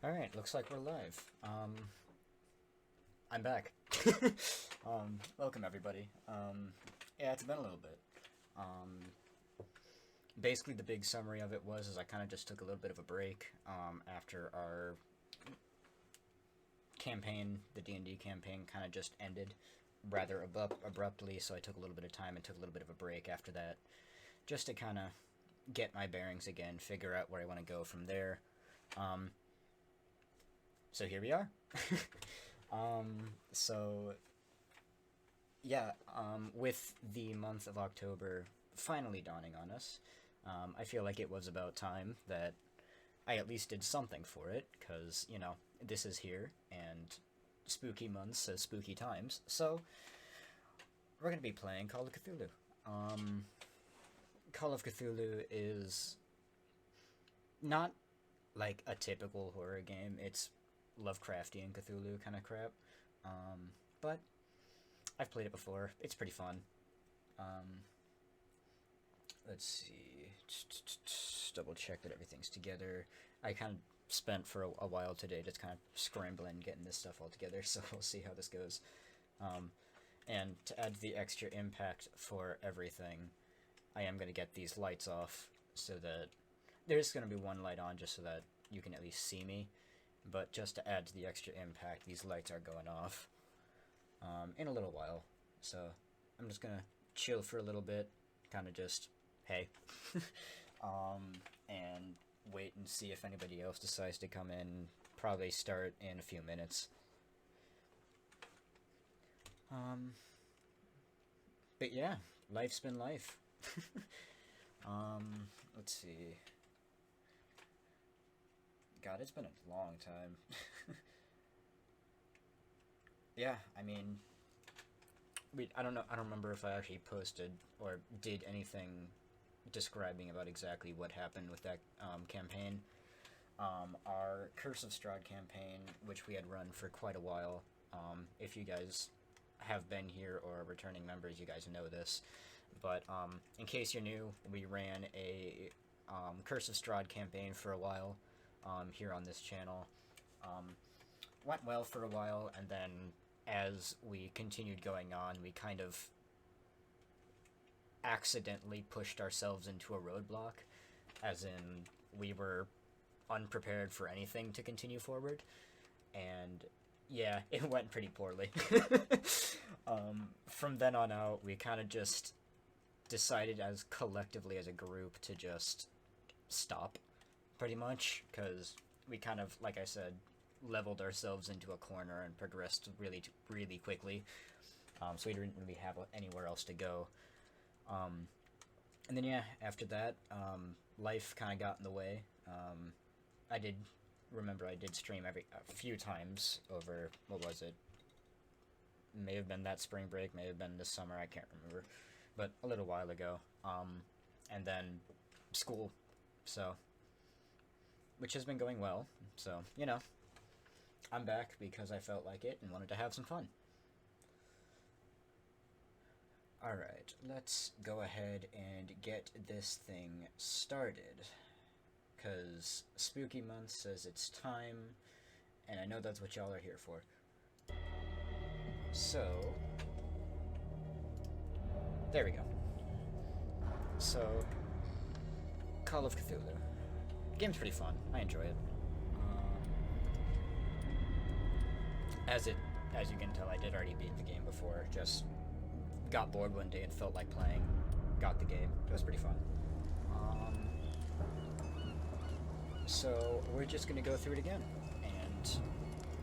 Alright, looks like we're live. I'm back. Welcome everybody. Yeah, it's been a little bit. Um, Basically the big summary of it was I kind of just took a little bit of a break, after our campaign, the D&D campaign kind of just ended rather abruptly, so I took a little bit of time and took a little bit of a break after that, just to kind of get my bearings again, figure out where I want to go from there. So here we are. So yeah, with the month of October finally dawning on us, I feel like it was about time that I at least did something for it, because, you know, this is here, and spooky months says spooky times, so we're going to be playing Call of Cthulhu. Call of Cthulhu is not like a typical horror game. It's Lovecraftian Cthulhu kind of crap. But I've played it before. It's pretty fun. Let's see. Double check that everything's together. I kind of spent for a while today just kind of scrambling, getting this stuff all together, so we'll see how this goes. And to add the extra impact for everything, I am going to get these lights off so that there's going to be one light on just so that you can at least see me. But just to add to the extra impact, these lights are going off in a little while. So I'm just going to chill for a little bit, kind of just, hey, and wait and see if anybody else decides to come in. Probably start in a few minutes. But yeah, life's been life. Let's see. God, it's been a long time. Yeah, I mean, I don't know. I don't remember if I actually posted or did anything describing about exactly what happened with that campaign. Our Curse of Strahd campaign, which we had run for quite a while. If you guys have been here or are returning members, you guys know this. But in case you're new, we ran a Curse of Strahd campaign for a while. Here on this channel. Went well for a while, and then as we continued going on, we kind of accidentally pushed ourselves into a roadblock, as in we were unprepared for anything to continue forward, and yeah, it went pretty poorly. From then on out, we kind of just decided as collectively as a group to just stop, pretty much, because we kind of, like I said, leveled ourselves into a corner and progressed really quickly. So we didn't really have anywhere else to go. And then yeah, after that, life kind of got in the way. I did stream a few times over, what was it? May have been that spring break, may have been this summer, I can't remember, but a little while ago. And then school, so, which has been going well, so, you know, I'm back because I felt like it and wanted to have some fun. Alright, let's go ahead and get this thing started, because Spooky Month says it's time, and I know that's what y'all are here for. So, there we go. So, Call of Cthulhu. The game's pretty fun. I enjoy it. As you can tell, I did already beat the game before. Just got bored one day and felt like playing. Got the game. It was pretty fun. So we're just gonna go through it again and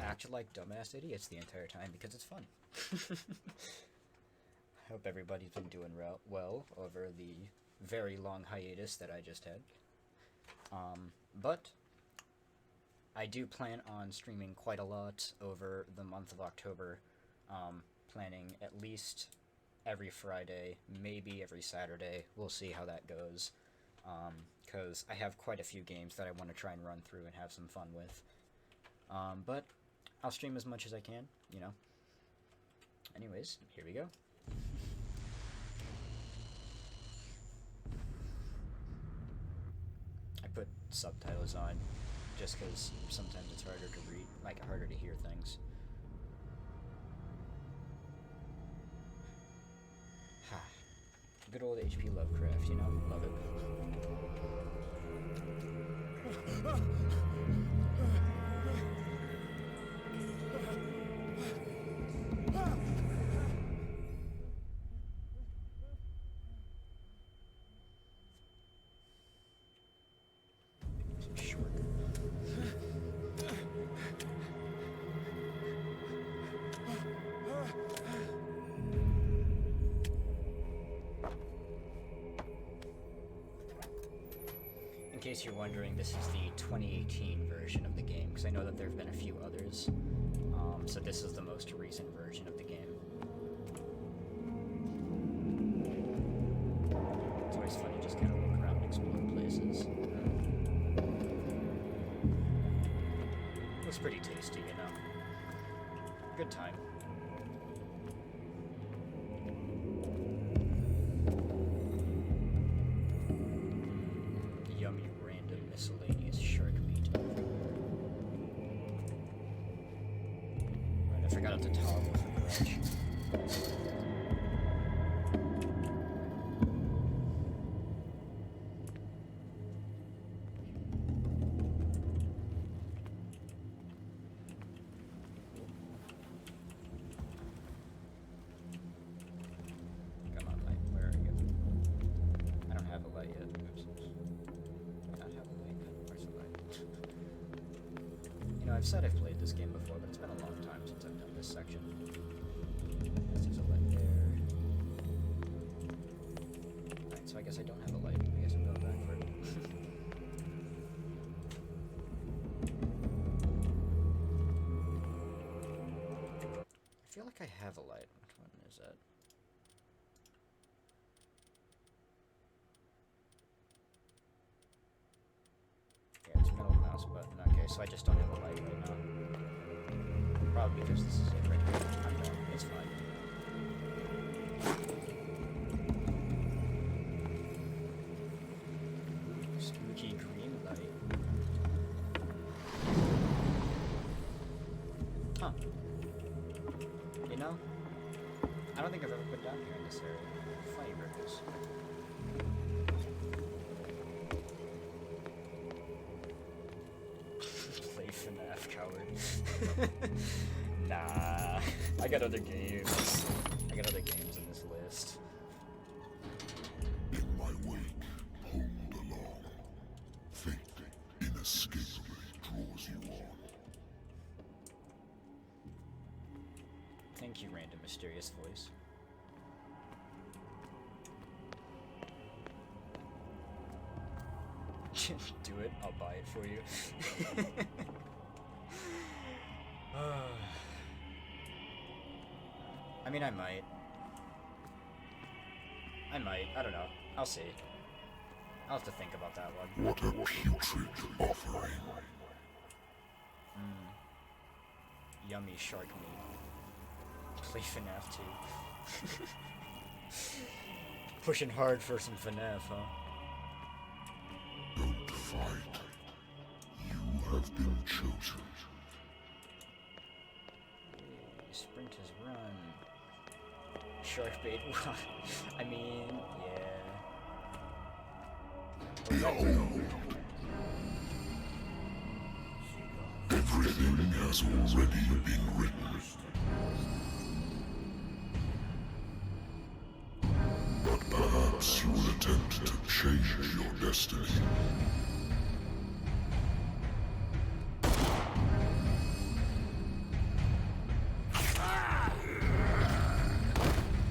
act like dumbass idiots the entire time because it's fun. I hope everybody's been doing well over the very long hiatus that I just had. But I do plan on streaming quite a lot over the month of October, planning at least every Friday, maybe every Saturday. We'll see how that goes, because I have quite a few games that I want to try and run through and have some fun with. But I'll stream as much as I can, you know. Anyways, here we go. I put subtitles on just because sometimes it's harder to read, like harder to hear things. Ha. Good old H.P. Lovecraft, you know? Love it. In case you're wondering, this is the 2018 version of the game, because I know that there have been a few others. So this is the most recent version of the game. It's always funny just kind of look around and explore places. Looks pretty tasty, you know. Good time. Yummy random miscellaneous shark meat. Right, I forgot to toggle for Grudge. Come on, light. Where are you? I don't have a light yet. Oops. Do I not have a light? Where's the light? You know, I've said I've played this game before, but it's been a long time since I've done this section. There's a light there. Alright, so I guess I don't have a light. I guess I'm going back for it. I feel like I have a light. Which one is that? Yeah, it's middle mouse button. Okay, so I just don't have a light right now. Probably because this is it right here. I'm done. It's fine. Spooky green light. Huh. You know, I don't think I've ever put down here in this area. Funny ripples. Play FNAF, coward. Nah. I got other games. I got other games in this list. In my wake, pulled along. Fate inescapably draws you on. Thank you, random mysterious voice. Do it, I'll buy it for you. I mean, I might. I don't know. I'll see. I'll have to think about that one. What a putrid offering. Yummy shark meat. Play FNAF 2. Pushing hard for some FNAF, huh? Don't fight. You have been chosen. Sprint is run. Shark bait run. I mean, yeah. Behold. Everything has already been written. But perhaps you will attempt to change your destiny.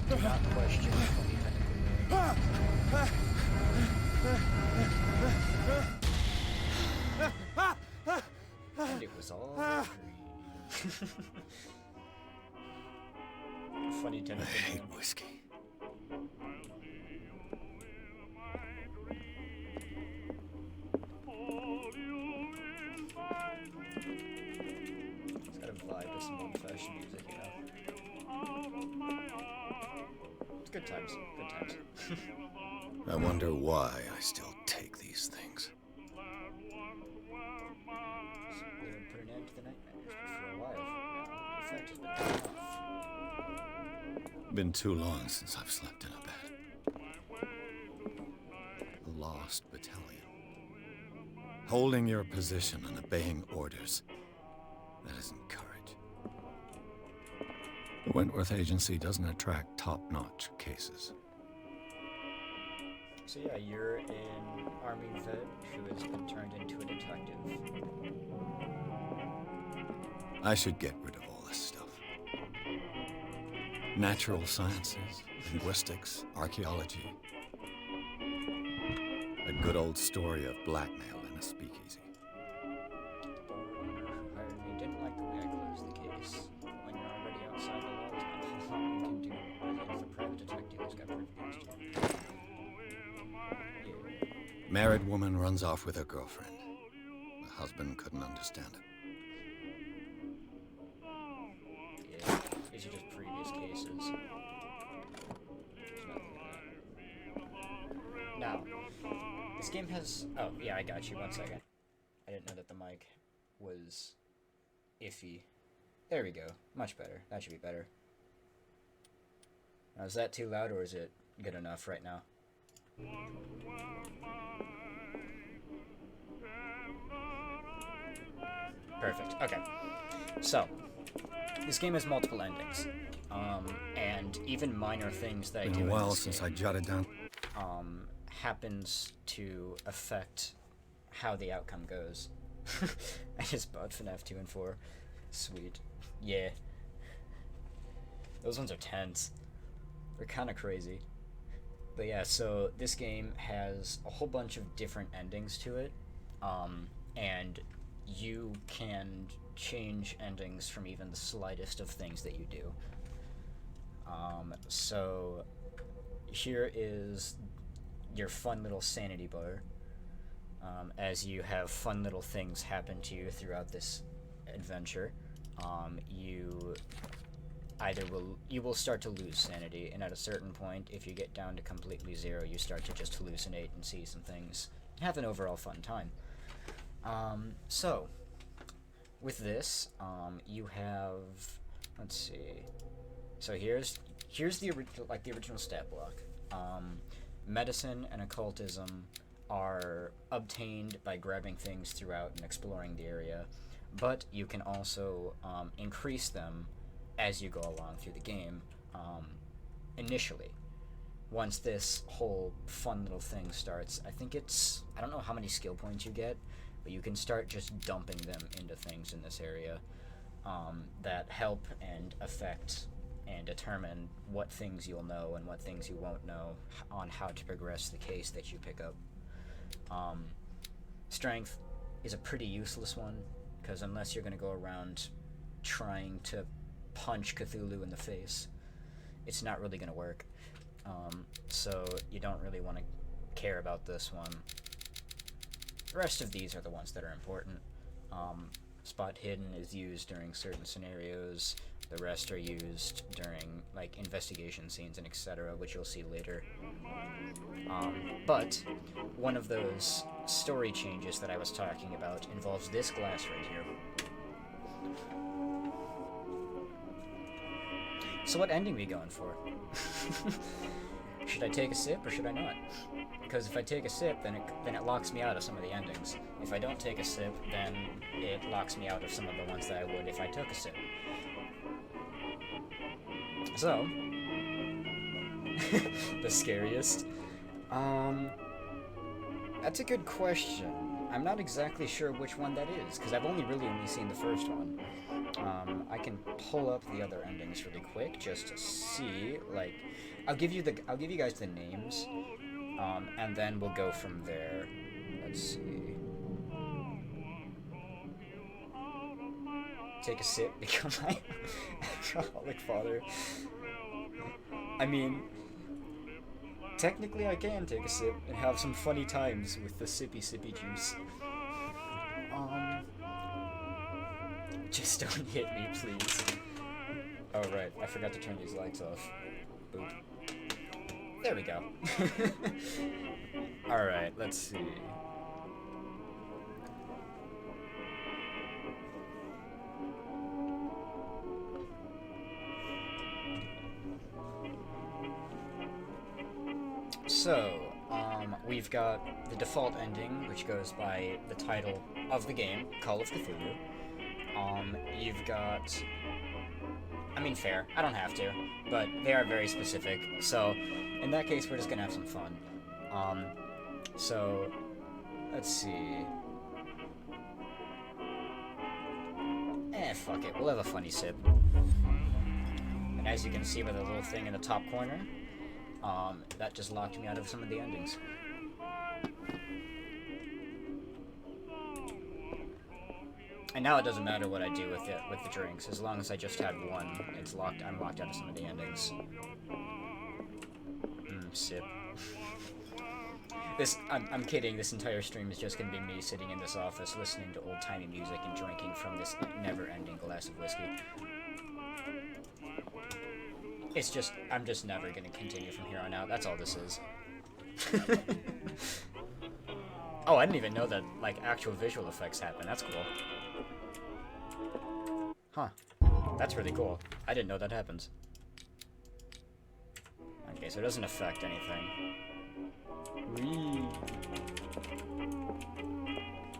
Do not question funny and it was all a dream. Funny tentacle. I hate whiskey. It's got a vibe of some old-fashioned music, you know. It's good times. Good times. I wonder why I still take these things. into the nightmares, but for a while now, the effect has been enough. Been too long since I've slept in a bed. A lost battalion. Holding your position and obeying orders. That isn't courage. The Wentworth Agency doesn't attract top-notch cases. So yeah, you're an army vet who has been turned into a detective. I should get rid of all this stuff. Natural sciences, linguistics, archaeology. A good old story of blackmail in a speakeasy. The bar owner who hired me didn't like the way I closed the case. When you're already outside the law, there's not a whole lot you can do, other than if a private detective has got privileged. Married woman runs off with her girlfriend. The husband couldn't understand it. Yeah, these are just previous cases. There's nothing in that. Now, this game has... Oh, yeah, I got you. 1 second. I didn't know that the mic was iffy. There we go. Much better. That should be better. Now, is that too loud, or is it good enough right now? Perfect. Okay. So, this game has multiple endings, and even minor things that I do Been in a while this since game, I jotted down. happens to affect how the outcome goes. I just bought FNAF 2 and 4. Sweet. Yeah. Those ones are tense. They're kind of crazy. But yeah, so this game has a whole bunch of different endings to it, and you can change endings from even the slightest of things that you do. So here is your fun little sanity bar, as you have fun little things happen to you throughout this adventure. You will start to lose sanity, and at a certain point, if you get down to completely zero, you start to just hallucinate and see some things, and have an overall fun time. So with this, you have, let's see. So here's the original stat block. Medicine and occultism are obtained by grabbing things throughout and exploring the area, but you can also increase them as you go along through the game. Initially, once this whole fun little thing starts, I don't know how many skill points you get, but you can start just dumping them into things in this area that help and affect and determine what things you'll know and what things you won't know on how to progress the case that you pick up. Strength is a pretty useless one, because unless you're going to go around trying to punch Cthulhu in the face, it's not really going to work. So you don't really want to care about this one. The rest of these are the ones that are important. Spot hidden is used during certain scenarios. The rest are used during like investigation scenes and etc., which you'll see later. But one of those story changes that I was talking about involves this glass right here. So what ending are we going for? Should I take a sip or should I not? Because if I take a sip, then it locks me out of some of the endings. If I don't take a sip, then it locks me out of some of the ones that I would if I took a sip. So, the scariest. That's a good question. I'm not exactly sure which one that is, because I've only seen the first one. I can pull up the other endings really quick just to see. Like, I'll give you guys the names, and then we'll go from there. Let's see. Take a sip, become my alcoholic father. I mean, technically I can take a sip and have some funny times with the sippy juice. Just don't hit me, please. Oh right, I forgot to turn these lights off. Boop. There we go. Alright, let's see. So, we've got the default ending, which goes by the title of the game, Call of Cthulhu. You've got... I mean, fair. I don't have to, but they are very specific. So, in that case, we're just gonna have some fun. So, let's see. Fuck it. We'll have a funny sip. And as you can see by the little thing in the top corner, that just locked me out of some of the endings. And now it doesn't matter what I do with the drinks, as long as I just had one, I'm locked out of some of the endings. Sip. I'm kidding, this entire stream is just gonna be me sitting in this office listening to old-timey music and drinking from this never-ending glass of whiskey. It's just, I'm just never gonna continue from here on out, that's all this is. Oh, I didn't even know that, like, actual visual effects happen, that's cool. Huh. That's really cool. I didn't know that happens. Okay, so it doesn't affect anything. Whee!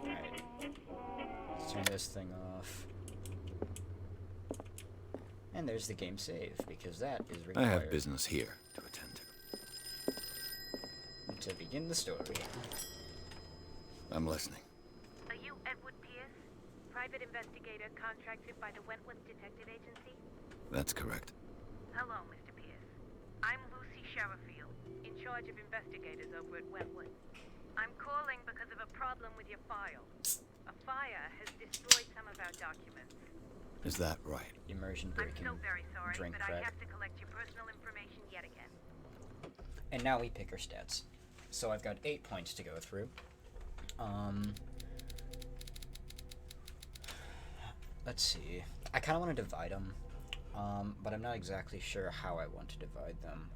Alright. Let's turn this thing off. And there's the game save, because that is required. I have business here to attend to. To begin the story. I'm listening. Are you Edward Pierce, private investigator contracted by the Wentworth Detective Agency? That's correct. Hello, Mr. Pierce. I'm Lucy Sherrifield, in charge of investigators over at Wentworth. I'm calling because of a problem with your file. A fire has destroyed some of our documents. Is that right? Immersion I'm breaking. so very sorry, Drink but crack. I have to collect your personal information yet again. And now we pick our stats. So I've got 8 points to go through. Let's see. I kind of want to divide them, but I'm not exactly sure how I want to divide them.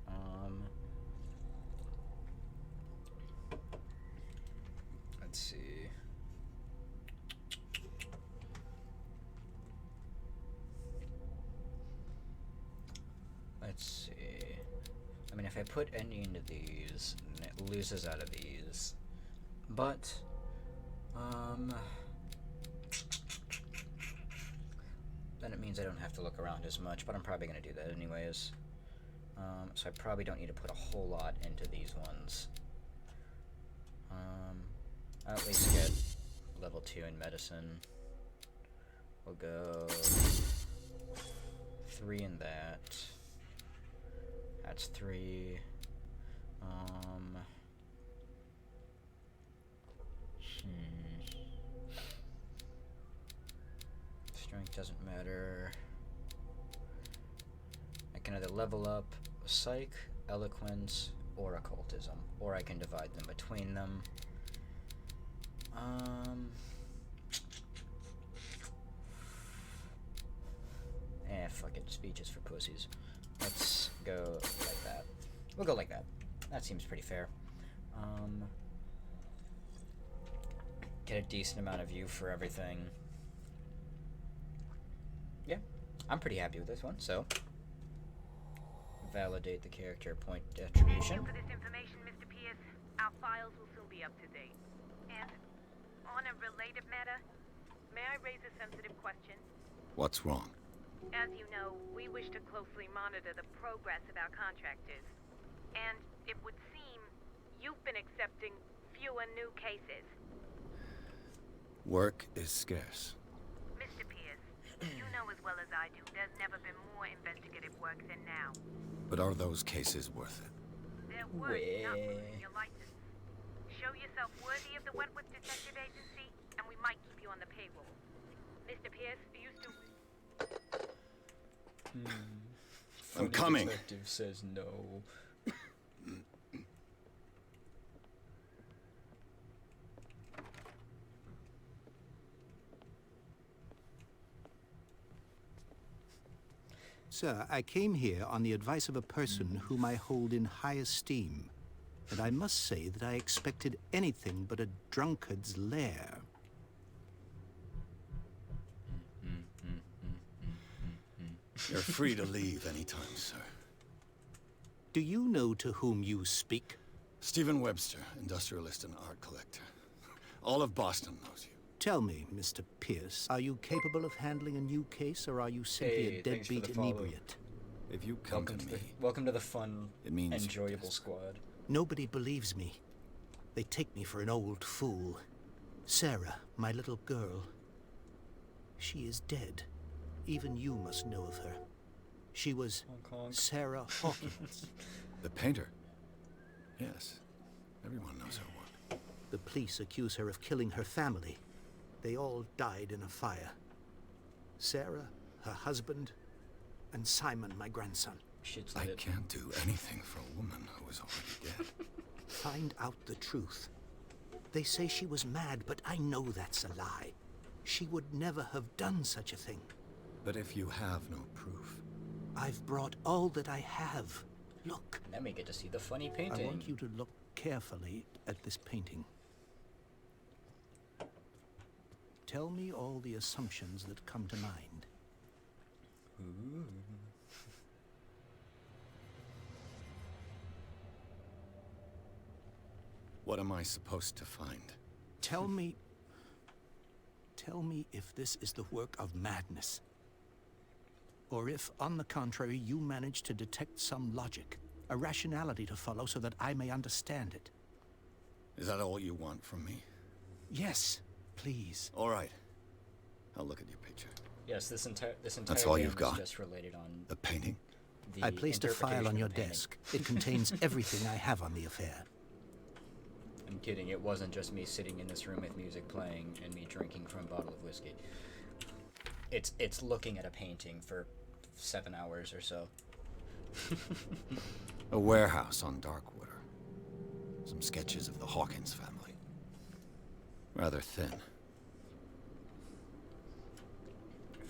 Let's see. Let's see. I mean, if I put any into these, then it loses out of these. But, then it means I don't have to look around as much, but I'm probably going to do that anyways. So I probably don't need to put a whole lot into these ones. I'll at least get level 2 in medicine. We'll go 3 in that. That's 3. Strength doesn't matter. I can either level up Psych, Eloquence, or Occultism, or I can divide them between them. Fuck it. Speech is for pussies. Let's go like that. We'll go like that. That seems pretty fair. Get a decent amount of view for everything. Yeah, I'm pretty happy with this one, so. Validate the character point attribution. Thank you for this information, Mr. Pierce. Our files will soon be up to date. And on a related matter, may I raise a sensitive question? What's wrong? As you know, we wish to closely monitor the progress of our contractors. And it would seem you've been accepting fewer new cases. Work is scarce. Mr. Pierce, you know as well as I do, there's never been more investigative work than now. But are those cases worth it? They're worth not losing your license. Show yourself worthy of the Wentworth Detective Agency, and we might keep you on the payroll. Mr. Pierce, are you still... I'm coming. Detective says no. Sir, I came here on the advice of a person whom I hold in high esteem, and I must say that I expected anything but a drunkard's lair. You're free to leave anytime, sir. Do you know to whom you speak? Stephen Webster, industrialist and art collector. All of Boston knows you. Tell me, Mr. Pierce, are you capable of handling a new case, or are you simply Hey, a thanks for the deadbeat follow. inebriate? If you come to me, Welcome to the fun, it means you're enjoyable desperate. squad. Nobody believes me. They take me for an old fool. Sarah, my little girl, she is dead. Even you must know of her. She was Honk, honk. Sarah Hawkins. The painter? Yes. Everyone knows her work. The police accuse her of killing her family. They all died in a fire. Sarah, her husband, and Simon, my grandson. Shit's I lit. can't do anything for a woman who is already dead. Find out the truth. They say she was mad, but I know that's a lie. She would never have done such a thing. But if you have no proof, I've brought all that I have. Look, And then we get to see the funny I painting. want you to look carefully at this painting. Tell me all the assumptions that come to mind. what am I supposed to find? Tell me if this is the work of madness. Or if, on the contrary, you manage to detect some logic, a rationality to follow so that I may understand it. Is that all you want from me? Yes, please. All right. I'll look at your picture. Yes, this entire That's all game you've is got? just related on The painting? the I placed a file interpretation on of your the painting. desk. It contains everything I have on the affair. I'm kidding. It wasn't just me sitting in this room with music playing and me drinking from a bottle of whiskey. It's looking at a painting for 7 hours or so. A warehouse on Darkwater. Some sketches of the Hawkins family. Rather thin.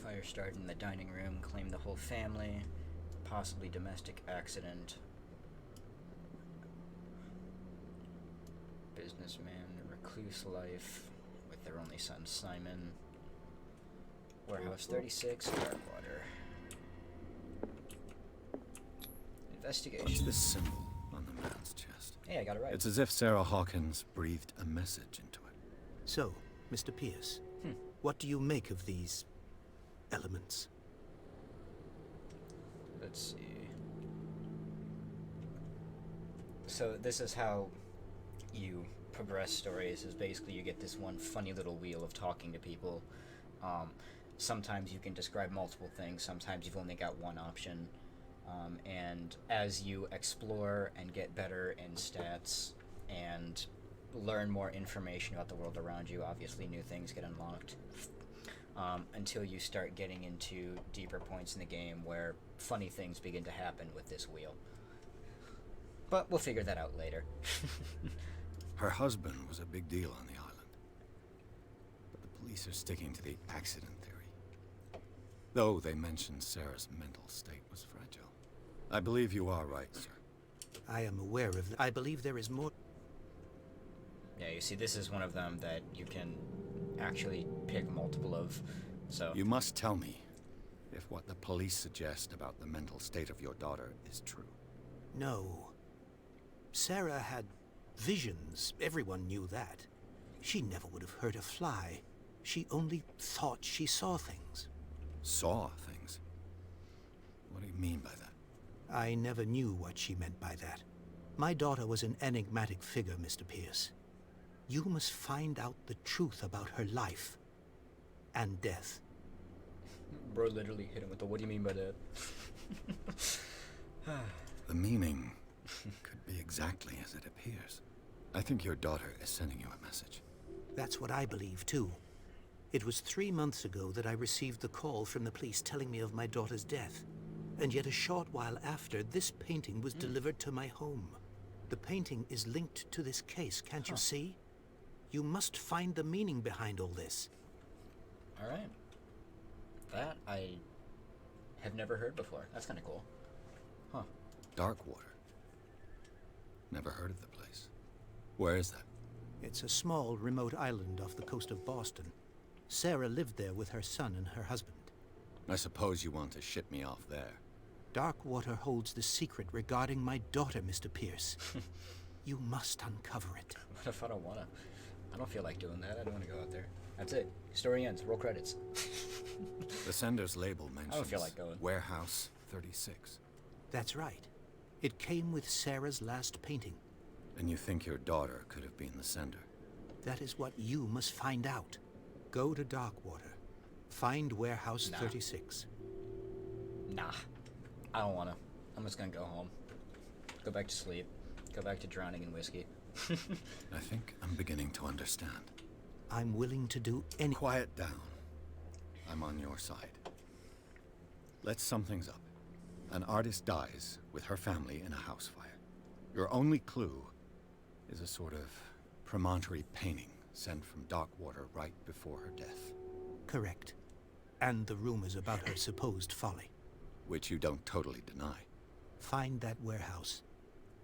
Fire started in the dining room, claimed the whole family, possibly domestic accident. Businessman, recluse life with their only son Simon. Warehouse 36, Darkwater. What's Investigation. this symbol on the man's chest? Hey, I got it right. It's as if Sarah Hawkins breathed a message into it. So, Mr. Pierce, what do you make of these elements? Let's see. So this is how you progress stories, is basically you get this one funny little wheel of talking to people. Sometimes you can describe multiple things, sometimes you've only got one option. And as you explore and get better in stats and learn more information about the world around you, obviously new things get unlocked. Until you start getting into deeper points in the game where funny things begin to happen with this wheel. But we'll figure that out later. Her husband was a big deal on the island. But the police are sticking to the accident theory. Though they mentioned Sarah's mental state was fragile. I believe you are right, sir. I am aware of that. I believe there is more. Yeah, you see, this is one of them that you can actually pick multiple of, so... You must tell me if what the police suggest about the mental state of your daughter is true. No. Sarah had visions. Everyone knew that. She never would have hurt a fly. She only thought she saw things. Saw things? What do you mean by that? I never knew what she meant by that. My daughter was an enigmatic figure, Mr. Pierce. You must find out the truth about her life and death. Bro literally hit him with the, what do you mean by that? The meaning could be exactly as it appears. I think your daughter is sending you a message. That's what I believe, too. It was 3 months ago that I received the call from the police telling me of my daughter's death. And yet a short while after, this painting was delivered to my home. The painting is linked to this case, can't you see? You must find the meaning behind all this. Alright. That I have never heard before. That's kind of cool. Huh. Darkwater. Never heard of the place. Where is that? It's a small, remote island off the coast of Boston. Sarah lived there with her son and her husband. I suppose you want to ship me off there. Darkwater holds the secret regarding my daughter, Mr. Pierce. You must uncover it. What if I don't wanna? I don't feel like doing that. I don't want to go out there. That's it. Story ends. Roll credits. The sender's label mentions I don't feel like going. Warehouse 36. That's right. It came with Sarah's last painting. And you think your daughter could have been the sender? That is what you must find out. Go to Darkwater. Find Warehouse 36. Nah. I don't wanna. I'm just gonna go home. Go back to sleep. Go back to drowning in whiskey. I think I'm beginning to understand. I'm willing to do any... Quiet down. I'm on your side. Let's sum things up. An artist dies with her family in a house fire. Your only clue is a sort of promontory painting sent from Darkwater right before her death. Correct. And the rumors about her supposed folly. Which you don't totally deny. Find that warehouse.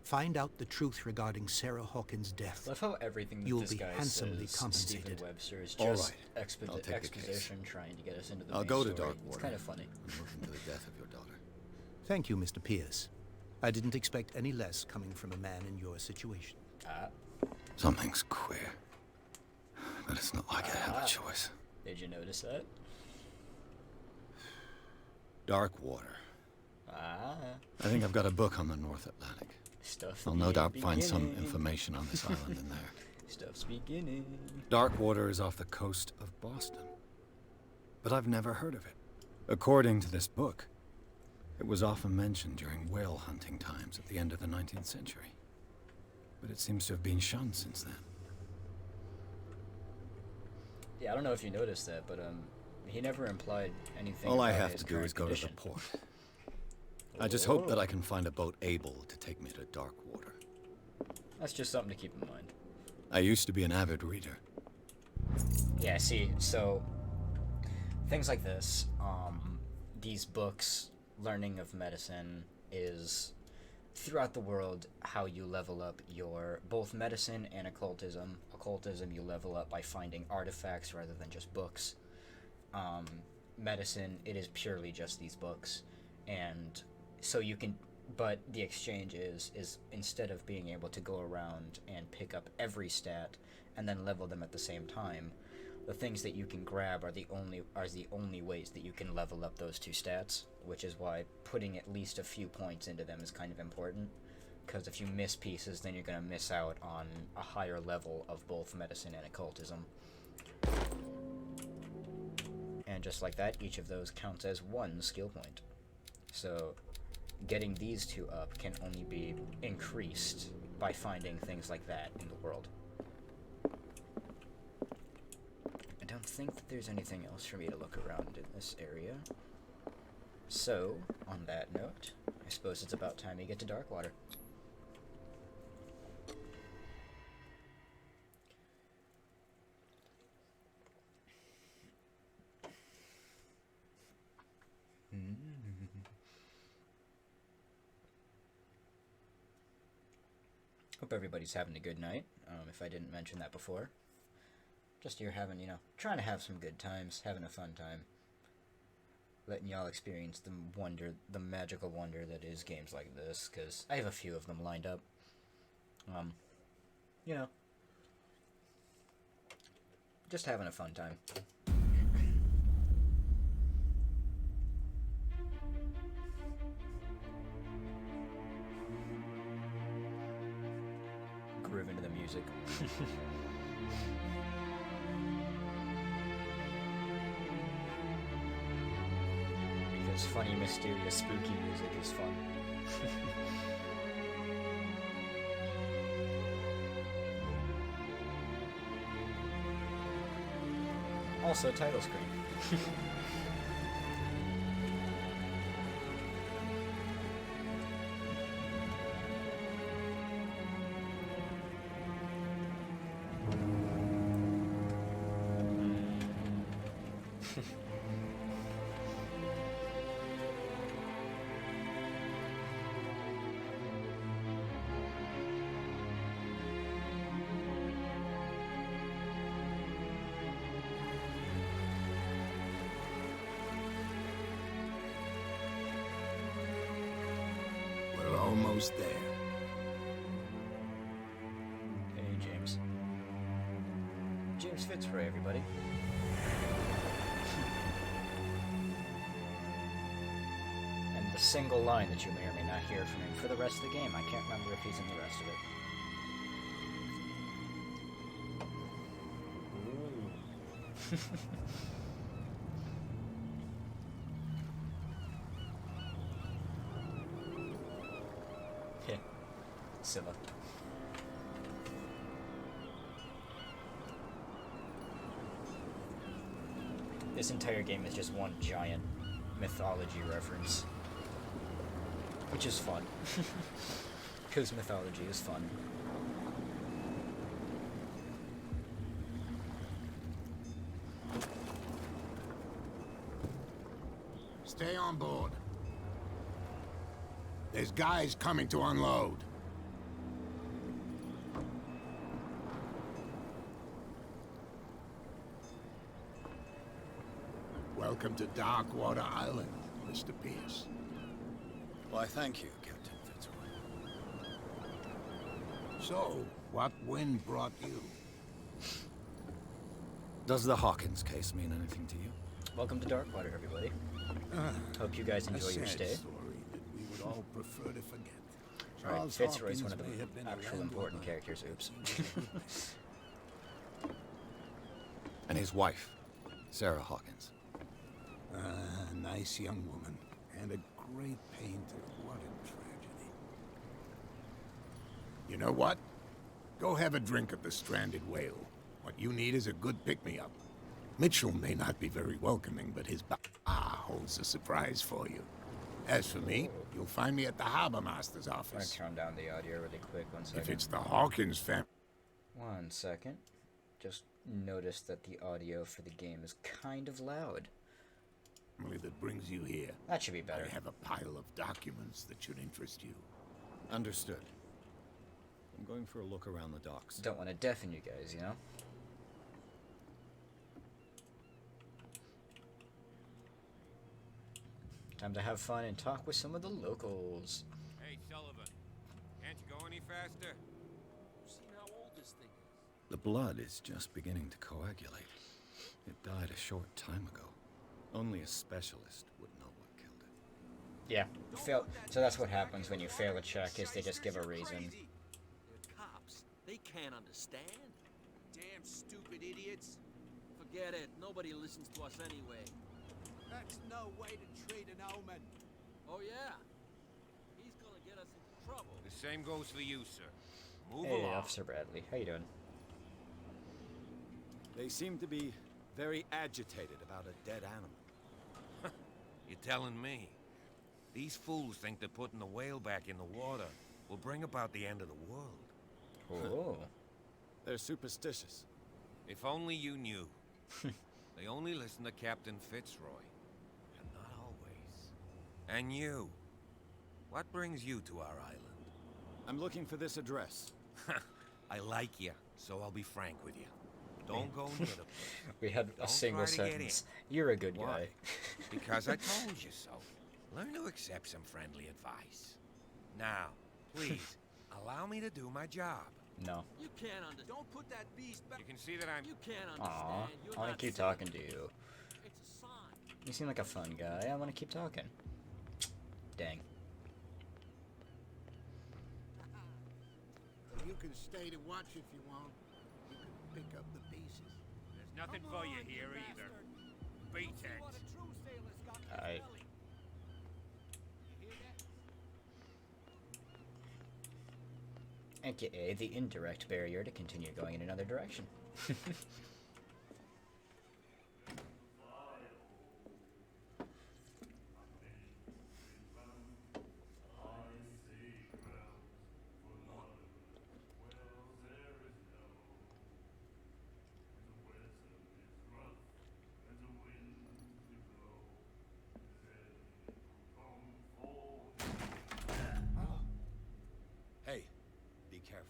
Find out the truth regarding Sarah Hawkins' death. I love how everything that You'll this be guy handsomely says, compensated. Stephen Webster, is All just right. I'll take the case. exposition trying to get us into the I'll main go to story. Darkwater. It's kind of funny. And look into the death of your daughter. Thank you, Mr. Pierce. I didn't expect any less coming from a man in your situation. Something's queer. But it's not like I have a choice. Did you notice that? Darkwater. Ah. I think I've got a book on the North Atlantic. Stuff. I'll no doubt find some information on this island in there. Stuff's beginning. Darkwater is off the coast of Boston. But I've never heard of it. According to this book, it was often mentioned during whale hunting times at the end of the 19th century. But it seems to have been shunned since then. Yeah, I don't know if you noticed that, but he never implied anything. All I about have his to do current is go condition. to the port. I just hope that I can find a boat able to take me to Darkwater. That's just something to keep in mind. I used to be an avid reader. Yeah, see, so things like this, these books, learning of medicine is throughout the world how you level up your both medicine and occultism. Occultism you level up by finding artifacts rather than just books. Medicine, it is purely just these books, and so you can, but the exchange is instead of being able to go around and pick up every stat and then level them at the same time, the things that you can grab are the only ways that you can level up those two stats, which is why putting at least a few points into them is kind of important, because if you miss pieces, then you're going to miss out on a higher level of both medicine and occultism. And just like that, each of those counts as one skill point. So getting these two up can only be increased by finding things like that in the world. I don't think that there's anything else for me to look around in this area. So, on that note, I suppose it's about time we get to Darkwater. Hope everybody's having a good night, if I didn't mention that before. Just you're having, trying to have some good times, having a fun time. Letting y'all experience the wonder, the magical wonder that is games like this, because I have a few of them lined up. Just having a fun time. Groove into the music. Because funny, mysterious, spooky music is fun. Also, title screen. We're almost there. Fitzroy, everybody. And the single line that you may or may not hear from him for the rest of the game. I can't remember if he's in the rest of it. Yeah, Scylla. This entire game is just one giant mythology reference, which is fun, because mythology is fun. Stay on board. There's guys coming to unload. Welcome to Darkwater Island, Mr. Pierce. Why, thank you, Captain Fitzroy. So, what wind brought you? Does the Hawkins case mean anything to you? Welcome to Darkwater, everybody. Hope you guys enjoy your stay. A story that we would all prefer to forget. Alright, Charles Fitzroy's one Hawkins of may the have been a actual important landlubber, characters. Oops. but he was a good man. And his wife, Sarah Hawkins. A nice young woman, and a great painter. What a tragedy. You know what? Go have a drink at the Stranded Whale. What you need is a good pick-me-up. Mitchell may not be very welcoming, but his bar holds a surprise for you. As for me, you'll find me at the Harbor Master's I'm gonna office. turn down the audio really quick. 1 second. If it's the Hawkins family... 1 second. Just noticed that the audio for the game is kind of loud. that brings you here. That should be better. I have a pile of documents that should interest you. Understood. I'm going for a look around the docks. Don't want to deafen you guys, you know? Time to have fun and talk with some of the locals. Hey, Sullivan. Can't you go any faster? Seen how old this thing is? The blood is just beginning to coagulate. It died a short time ago. Only a specialist would know what killed it. Yeah, so that's what happens when you fail a check, is they just give a reason. They're cops. They can't understand. Damn stupid idiots. Forget it. Nobody listens to us anyway. That's no way to treat an omen. Oh, yeah? He's gonna get us into trouble. The same goes for you, sir. Move Hey, along. Officer Bradley, how you doing? They seem to be very agitated about a dead animal. You're telling me? These fools think that putting the whale back in the water will bring about the end of the world. Oh. They're superstitious. If only you knew. They only listen to Captain Fitzroy. And not always. And you. What brings you to our island? I'm looking for this address. I like you, so I'll be frank with you. Don't go near the place. We had a Don't single try to get sentence. You're a good guy. Because I told you so. Learn to accept some friendly advice. Now, please, allow me to do my job. No. You can't understand. Don't put that beast back. You can see that I'm... You can't Aw, understand. You're I want not to keep saying talking to you. It's a sign. You seem like a fun guy. I want to keep talking. Dang. You can stay to watch if you want. You can pick up the pieces. There's nothing for you here either. Beat it. What a true sailor's got in his Alright. belly. You hear that? AKA the indirect barrier to continue going in another direction. Hey, be careful.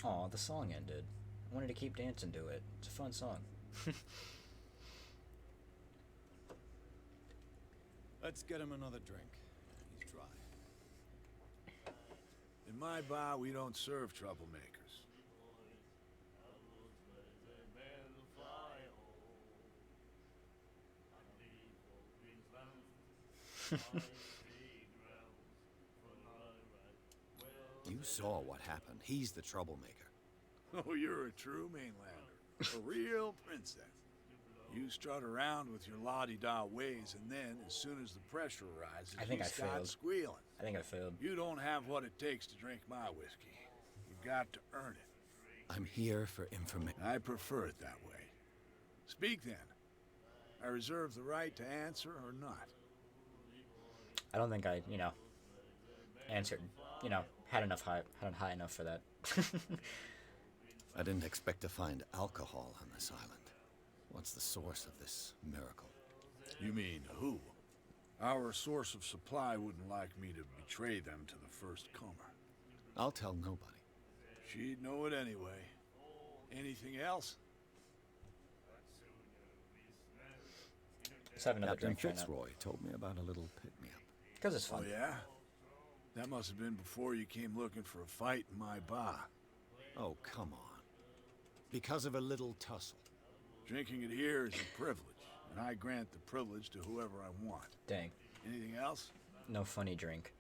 Aw, the song ended. I wanted to keep dancing to it. It's a fun song. Let's get him another drink. He's dry. In my bar, we don't serve troublemakers. You saw what happened. He's the troublemaker. Oh, you're a true mainlander. A real princess. You strut around with your la-di-da ways, and then, as soon as the pressure arises, I think you I start failed. squealing. I think I failed. You don't have what it takes to drink my whiskey. You've got to earn it. I'm here for information. I prefer it that way. Speak then. I reserve the right to answer or not. I don't think I, answered, had high enough for that. I didn't expect to find alcohol on this island. What's the source of this miracle? You mean who? Our source of supply wouldn't like me to betray them to the first comer. I'll tell nobody. She'd know it anyway. Anything else? Let's have another Captain drink right now. Fitzroy told me about a little pick-me-up. Because it's fun. Oh, yeah? That must have been before you came looking for a fight in my bar. Oh, come on. Because of a little tussle. Drinking it here is a privilege, and I grant the privilege to whoever I want. Dang. Anything else? No funny drink.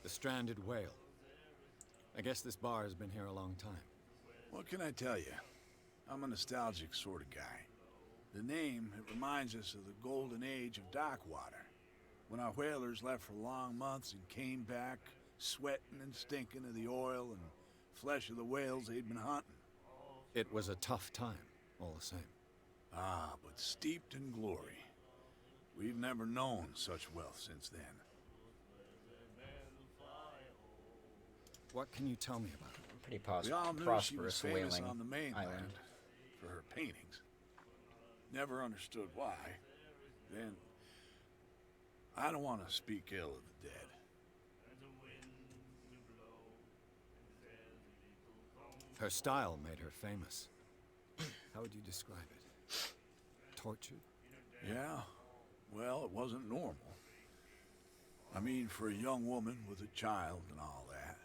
The stranded whale. I guess this bar has been here a long time. What can I tell you? I'm a nostalgic sort of guy. The name, it reminds us of the golden age of Darkwater, when our whalers left for long months and came back sweating and stinking of the oil and flesh of the whales they'd been hunting. It was a tough time, all the same. Ah, but steeped in glory. We've never known such wealth since then. What can you tell me about it? Pretty We all knew she was prosperous famous whaling on the mainland island. for her paintings. Never understood why. Then, I don't want to speak ill of the dead. Her style made her famous. How would you describe it? Tortured? Yeah, well, it wasn't normal. I mean, for a young woman with a child and all that.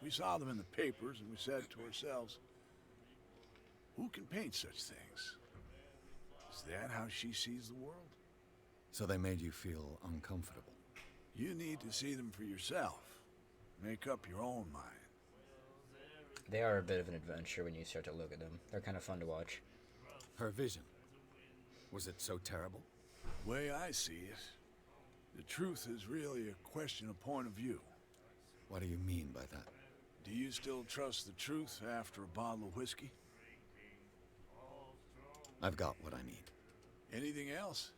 We saw them in the papers and we said to ourselves, who can paint such things? Is that how she sees the world? So they made you feel uncomfortable. You need to see them for yourself. Make up your own mind. They are a bit of an adventure when you start to look at them. They're kind of fun to watch. Her vision. Was it so terrible? The way I see it, the truth is really a question of point of view. What do you mean by that? Do you still trust the truth after a bottle of whiskey? I've got what I need. Anything else?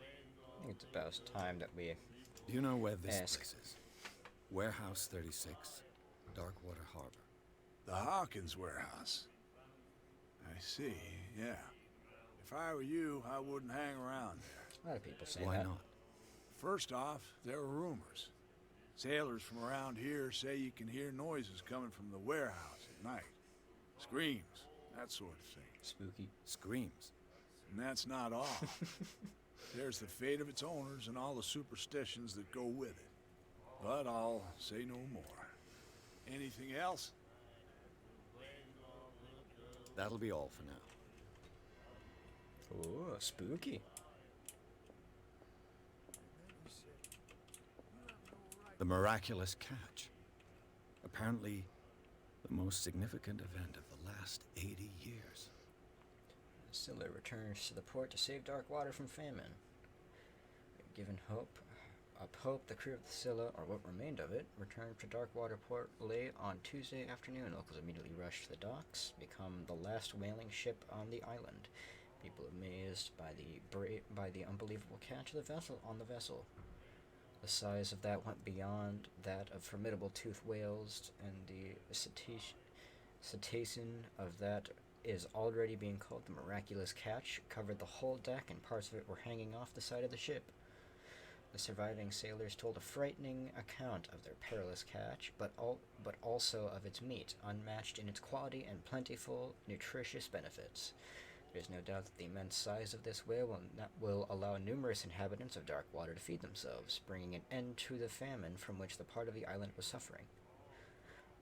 I think it's about time that we... Do you know where this Ask. place is? Warehouse 36, Darkwater Harbor. The Hawkins warehouse. I see, yeah. If I were you, I wouldn't hang around there. A lot of people say Why that. not? First off, there are rumors. Sailors from around here say you can hear noises coming from the warehouse at night. Screams, that sort of thing. Spooky. Screams. And that's not all. There's the fate of its owners and all the superstitions that go with it. But I'll say no more. Anything else? That'll be all for now. Ooh, spooky. The Miraculous Catch. Apparently, the most significant event of the last 80 years. Scylla returns to the port to save Darkwater from famine. Given hope, the crew of the Scylla, or what remained of it, returned to Darkwater Port late on Tuesday afternoon. Locals immediately rushed to the docks, become the last whaling ship on the island. People amazed by the unbelievable catch of the vessel. The size of that went beyond that of formidable toothed whales, and the cetacean of that is already being called the Miraculous Catch covered the whole deck, and parts of it were hanging off the side of the ship. The surviving sailors told a frightening account of their perilous catch, but also of its meat, unmatched in its quality and plentiful, nutritious benefits. There's no doubt that the immense size of this whale will allow numerous inhabitants of Darkwater to feed themselves, bringing an end to the famine from which the part of the island was suffering.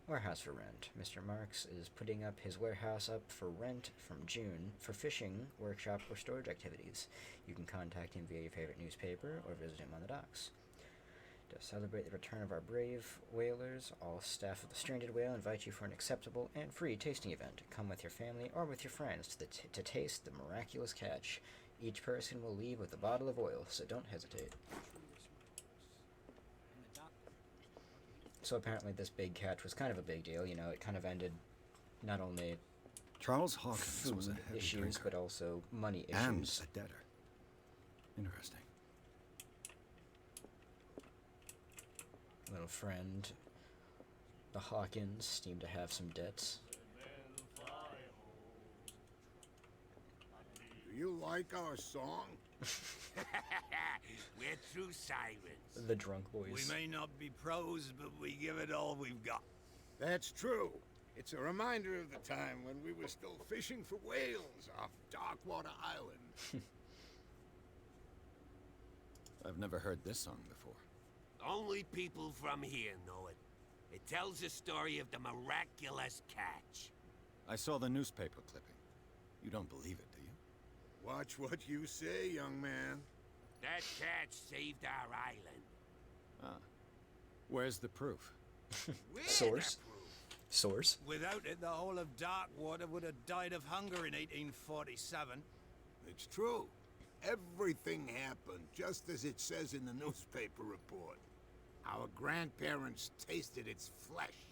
Warehouse for rent. Mr. Marks is putting up his warehouse up for rent from June for fishing, workshop, or storage activities. You can contact him via your favorite newspaper or visit him on the docks. To celebrate the return of our brave whalers, all staff of the Stranded Whale invite you for an acceptable and free tasting event. Come with your family or with your friends to taste the Miraculous Catch. Each person will leave with a bottle of oil, so don't hesitate. So apparently this big catch was kind of a big deal. You know, it kind of ended not only Charles Hawkins was a food heavy issues, drinker but also money and issues. a debtor. Interesting. Little friend, the Hawkins, seem to have some debts. Do you like our song? We're true sirens. The drunk boys. We may not be pros, but we give it all we've got. That's true. It's a reminder of the time when we were still fishing for whales off Darkwater Island. I've never heard this song before. Only people from here know it. It tells the story of the Miraculous Catch. I saw the newspaper clipping. You don't believe it, do you? Watch what you say, young man. That catch saved our island. Ah. Where's the proof? We're Source? the proof. Source? Without it, the whole of Darkwater would have died of hunger in 1847. It's true. Everything happened just as it says in the newspaper report. Our grandparents tasted its flesh.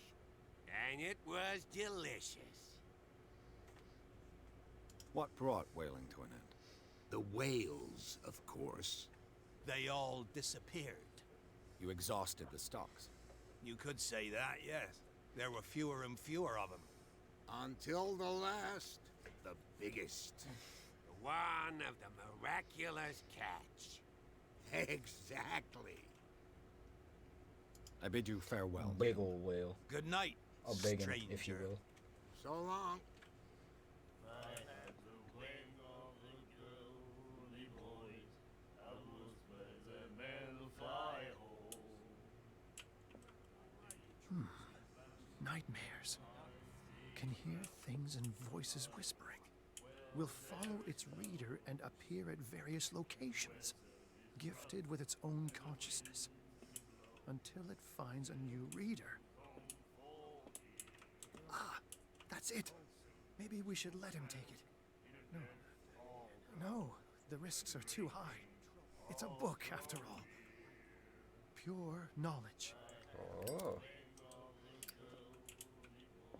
And it was delicious. What brought whaling to an end? The whales, of course. They all disappeared. You exhausted the stocks. You could say that, yes. There were fewer and fewer of them. Until the last, the biggest. The one of the Miraculous Catch. Exactly. I bid you farewell. Big ol' whale. Good night, A big one, stranger. if you will. So long. Nightmares. Can hear things and voices whispering. Will follow its reader and appear at various locations, gifted with its own consciousness, until it finds a new reader. Ah, that's it. Maybe we should let him take it. No, the risks are too high. It's a book, after all. Pure knowledge. Oh.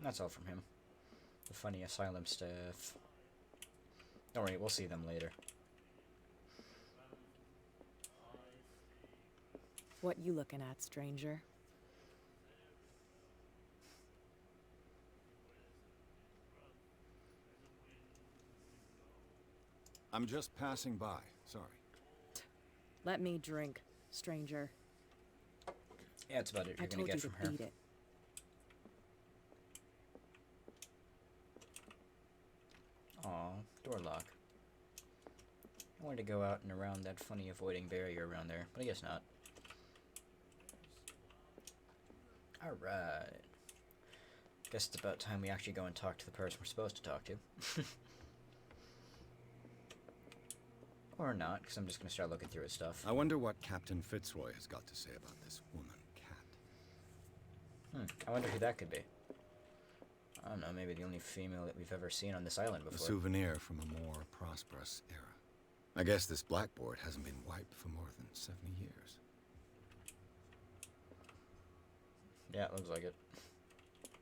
That's all from him. The funny asylum staff. Don't worry, we'll see them later. What you looking at, stranger? I'm just passing by. Sorry. Let me drink, stranger. Yeah, that's about it I you're gonna told get you from to her. beat it. Aw, door lock. I wanted to go out and around that funny avoiding barrier around there, but I guess not. Alright. Guess it's about time we actually go and talk to the person we're supposed to talk to. Or not, because I'm just going to start looking through his stuff. I wonder what Captain Fitzroy has got to say about this woman cat. I wonder who that could be. I don't know, maybe the only female that we've ever seen on this island A before. souvenir from a more prosperous era. I guess this blackboard hasn't been wiped for more than 70 years. Yeah, it looks like it.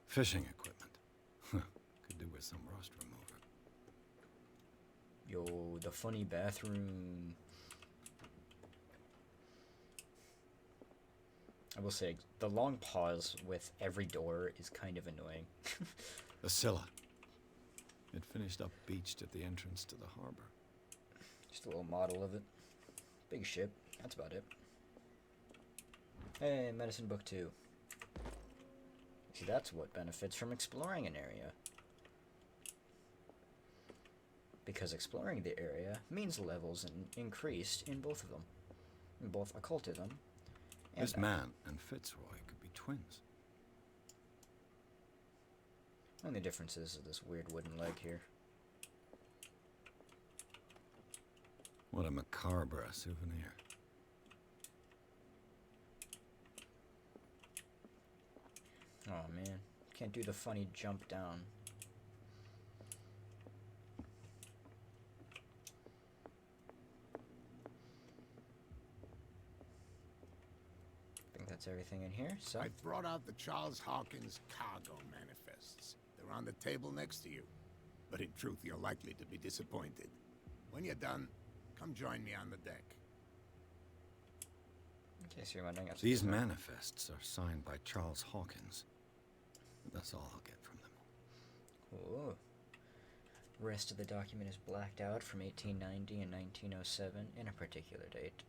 Fishing equipment. Could do with some rust remover. Yo, the funny bathroom. I will say, the long pause with every door is kind of annoying. The Scylla. It finished up beached at the entrance to the harbor. Just a little model of it. Big ship. That's about it. Hey, medicine book 2. See, that's what benefits from exploring an area. because exploring the area means levels increased in both of them, in both occultism and This man and Fitzroy could be twins. only difference is this weird wooden leg here. What a macabre souvenir. Oh man, can't do the funny jump down. I think that's everything in here, so... I've brought out the Charles Hawkins cargo manifests. They're on the table next to you. But in truth, you're likely to be disappointed. When you're done, come join me on the deck. In case you're wondering, These manifests are signed by Charles Hawkins. That's all I'll get from them. Whoa. Rest of the document is blacked out from 1890 and 1907 in a particular date.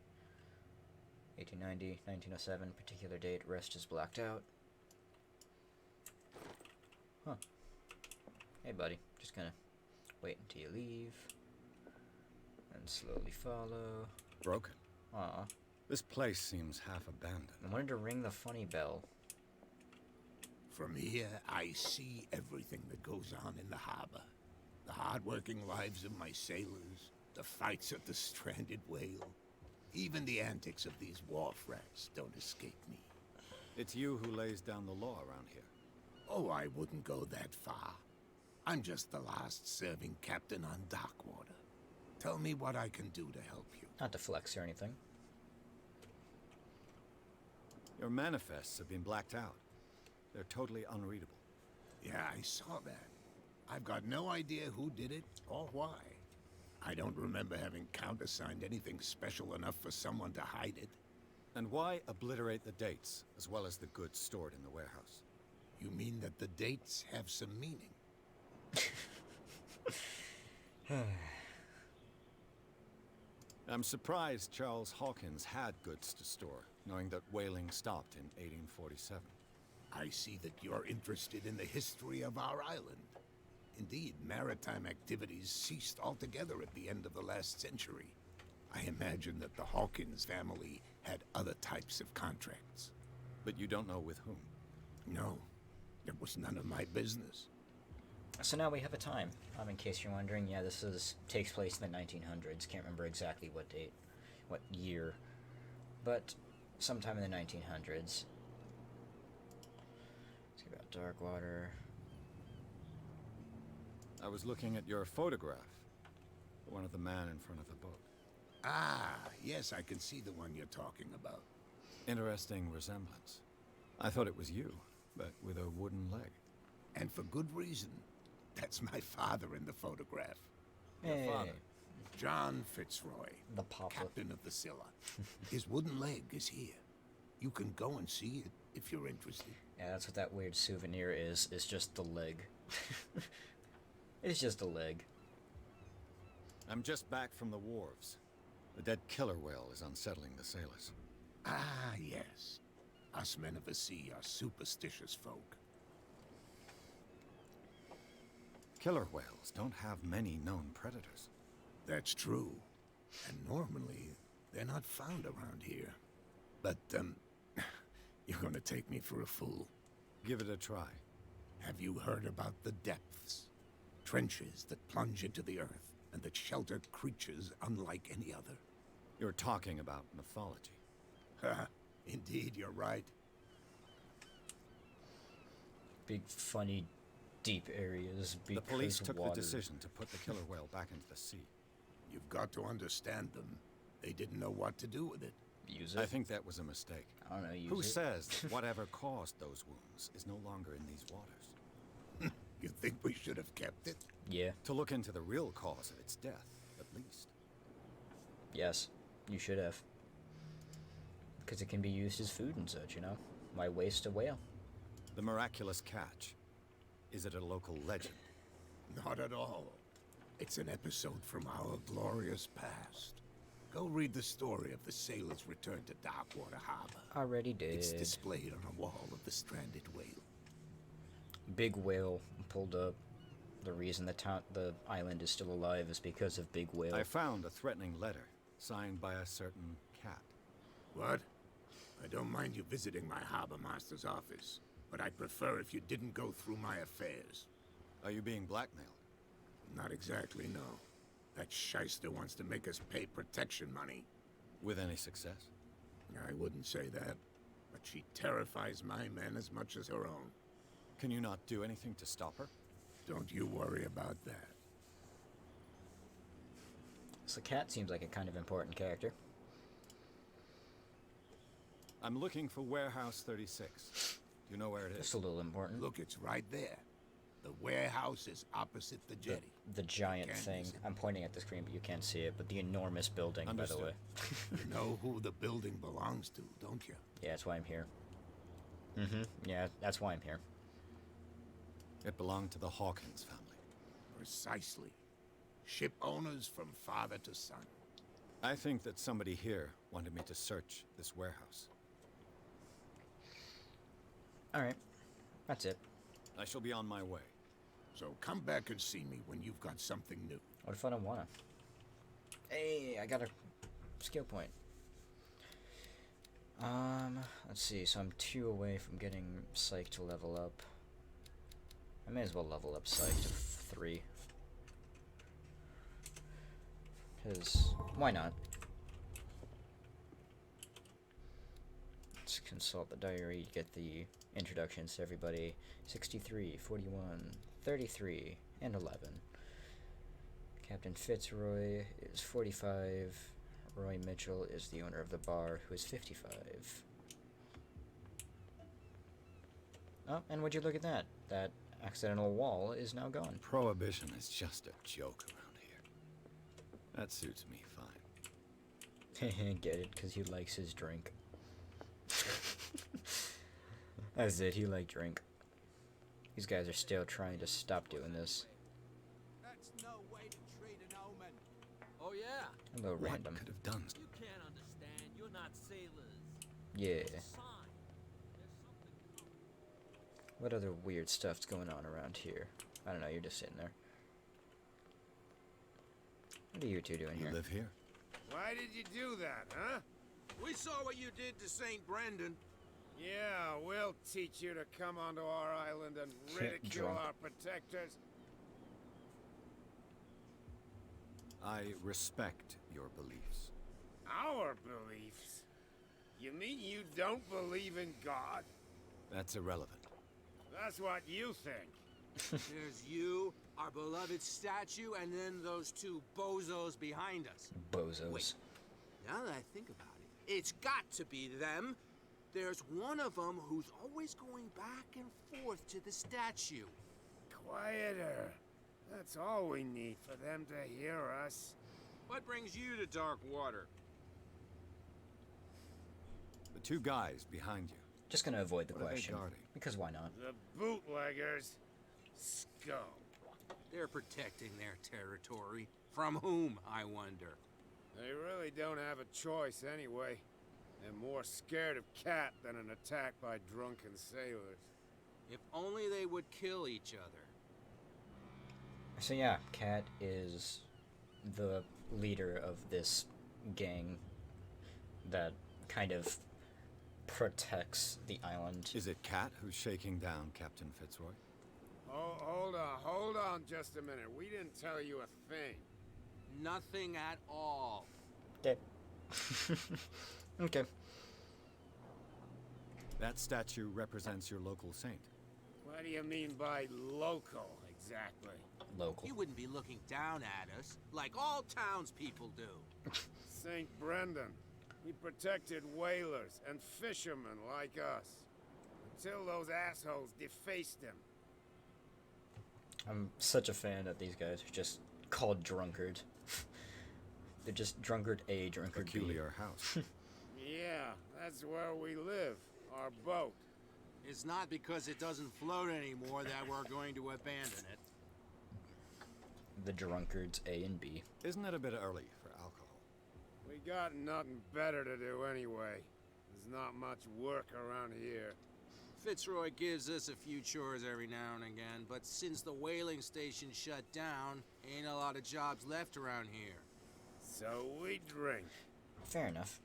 1890, 1907, particular date, rest is blacked out. Huh. Hey buddy, just gonna wait until you leave. And slowly follow. Broken. Aw. This place seems half abandoned. I wanted to ring the funny bell. From here, I see everything that goes on in the harbor. The hard-working lives of my sailors, the fights at the stranded whale. Even the antics of these wharf rats don't escape me. It's you who lays down the law around here. Oh, I wouldn't go that far. I'm just the last serving captain on Darkwater. Tell me what I can do to help you. Not to flex or anything. Your manifests have been blacked out. They're totally unreadable. Yeah, I saw that. I've got no idea who did it or why. I don't remember having countersigned anything special enough for someone to hide it. And why obliterate the dates, as well as the goods stored in the warehouse? You mean that the dates have some meaning? I'm surprised Charles Hawkins had goods to store, knowing that whaling stopped in 1847. I see that you're interested in the history of our island. Indeed, maritime activities ceased altogether at the end of the last century. I imagine that the Hawkins family had other types of contracts. But you don't know with whom? No, it was none of my business. So now we have a time. In case you're wondering, yeah, this takes place in the 1900s. Can't remember exactly what date, what year, but sometime in the 1900s. Let's get about Darkwater. I was looking at your photograph. One of the man in front of the boat. Ah, yes, I can see the one you're talking about. Interesting resemblance. I thought it was you, but with a wooden leg. And for good reason. That's my father in the photograph. Hey. Your father? John Fitzroy, The papa. captain of the Scylla. His wooden leg is here. You can go and see it if you're interested. Yeah, that's what that weird souvenir is. It's just the leg. It's just a leg. I'm just back from the wharves. The dead killer whale is unsettling the sailors. Ah, yes. Us men of the sea are superstitious folk. Killer whales don't have many known predators. That's true. And normally, they're not found around here. But, you're gonna take me for a fool. Give it a try. Have you heard about the depths? Trenches that plunge into the earth and that shelter creatures unlike any other. You're talking about mythology. Ha, indeed, you're right. Big, funny, deep areas. The police took water. the decision to put the killer whale back into the sea. You've got to understand them. They didn't know what to do with it. Use it. I think that was a mistake. I don't know. Use Who it. says that whatever caused those wounds is no longer in these waters? You think we should have kept it? Yeah. To look into the real cause of its death, at least. Yes. You should have. Because it can be used as food and such, you know? Why waste a whale? The Miraculous Catch. Is it a local legend? Not at all. It's an episode from our glorious past. Go read the story of the sailor's return to Darkwater Harbor. Already did. It's displayed on a wall of the stranded whale. Big whale pulled up. the reason the island is still alive is because of Big Whale. I found a threatening letter signed by a certain cat. What? I don't mind you visiting my harbor master's office, but I'd prefer if you didn't go through my affairs. Are you being blackmailed? Not exactly, no. That shyster wants to make us pay protection money. With any success? I wouldn't say that, but she terrifies my men as much as her own. Can you not do anything to stop her? Don't you worry about that. So the cat seems like a kind of important character. I'm looking for Warehouse 36. Do you know where it is? It's a little important. Look, it's right there. The warehouse is opposite the jetty. The giant Can't thing. miss it. I'm pointing at the screen, but you can't see it. But the enormous building, Understood. by the way. You know who the building belongs to, don't you? Yeah, that's why I'm here. Yeah, that's why I'm here. It belonged to the Hawkins family. Precisely. Ship owners from father to son. I think that somebody here wanted me to search this warehouse. Alright. That's it. I shall be on my way. So come back and see me when you've got something new. What if I don't wanna? Hey, I got a skill point. Let's see, so I'm 2 away from getting Psych to level up. I may as well level up Psych to 3. Because, why not? Let's consult the diary, get the introductions to everybody. 63, 41, 33, and 11. Captain Fitzroy is 45. Roy Mitchell is the owner of the bar, who is 55. Oh, and would you look at that? That accidental wall is now gone. Prohibition is just a joke around here. That suits me fine. Get it? Because he likes his drink. That's it, he liked drink. These guys are still trying to stop doing this. That's no way to treat an omen. Oh, yeah. Hello, What random. could have done? You can't understand. You're not sailors. Yeah. It's a sign. There's something coming. What other weird stuff's going on around here? I don't know, you're just sitting there. What are you two doing You here? live here? Why did you do that, huh? We saw what you did to St. Brendan. Yeah, we'll teach you to come onto our island and ridicule Drunk. our protectors. I respect your beliefs. Our beliefs? You mean you don't believe in God? That's irrelevant. That's what you think. There's you, our beloved statue, and then those two bozos behind us. Bozos. Wait. Now that I think about it, it's got to be them. There's one of them who's always going back and forth to the statue. Quieter. That's all we need for them to hear us. What brings you to Darkwater? The 2 guys behind you. Just gonna avoid the What are they question. guarding? Because why not? The bootleggers. Scum. They're protecting their territory. From whom, I wonder? They really don't have a choice anyway. They're more scared of Cat than an attack by drunken sailors. If only they would kill each other. So yeah, Cat is the leader of this gang that kind of protects the island. Is it Cat who's shaking down Captain Fitzroy? Oh, hold on just a minute. We didn't tell you a thing. Nothing at all. Okay. Okay. That statue represents your local saint. What do you mean by local, exactly? Local. You wouldn't be looking down at us, like all townspeople do. St. Brendan. He protected whalers and fishermen like us. Until those assholes defaced him. I'm such a fan of these guys who just called drunkard. They're just drunkard A, drunkard B. Peculiar house. Yeah, that's where we live. Our boat. It's not because it doesn't float anymore that we're going to abandon it. The drunkards A and B. Isn't it a bit early for alcohol? We got nothing better to do anyway. There's not much work around here. Fitzroy gives us a few chores every now and again, but since the whaling station shut down, ain't a lot of jobs left around here. So we drink. Fair enough.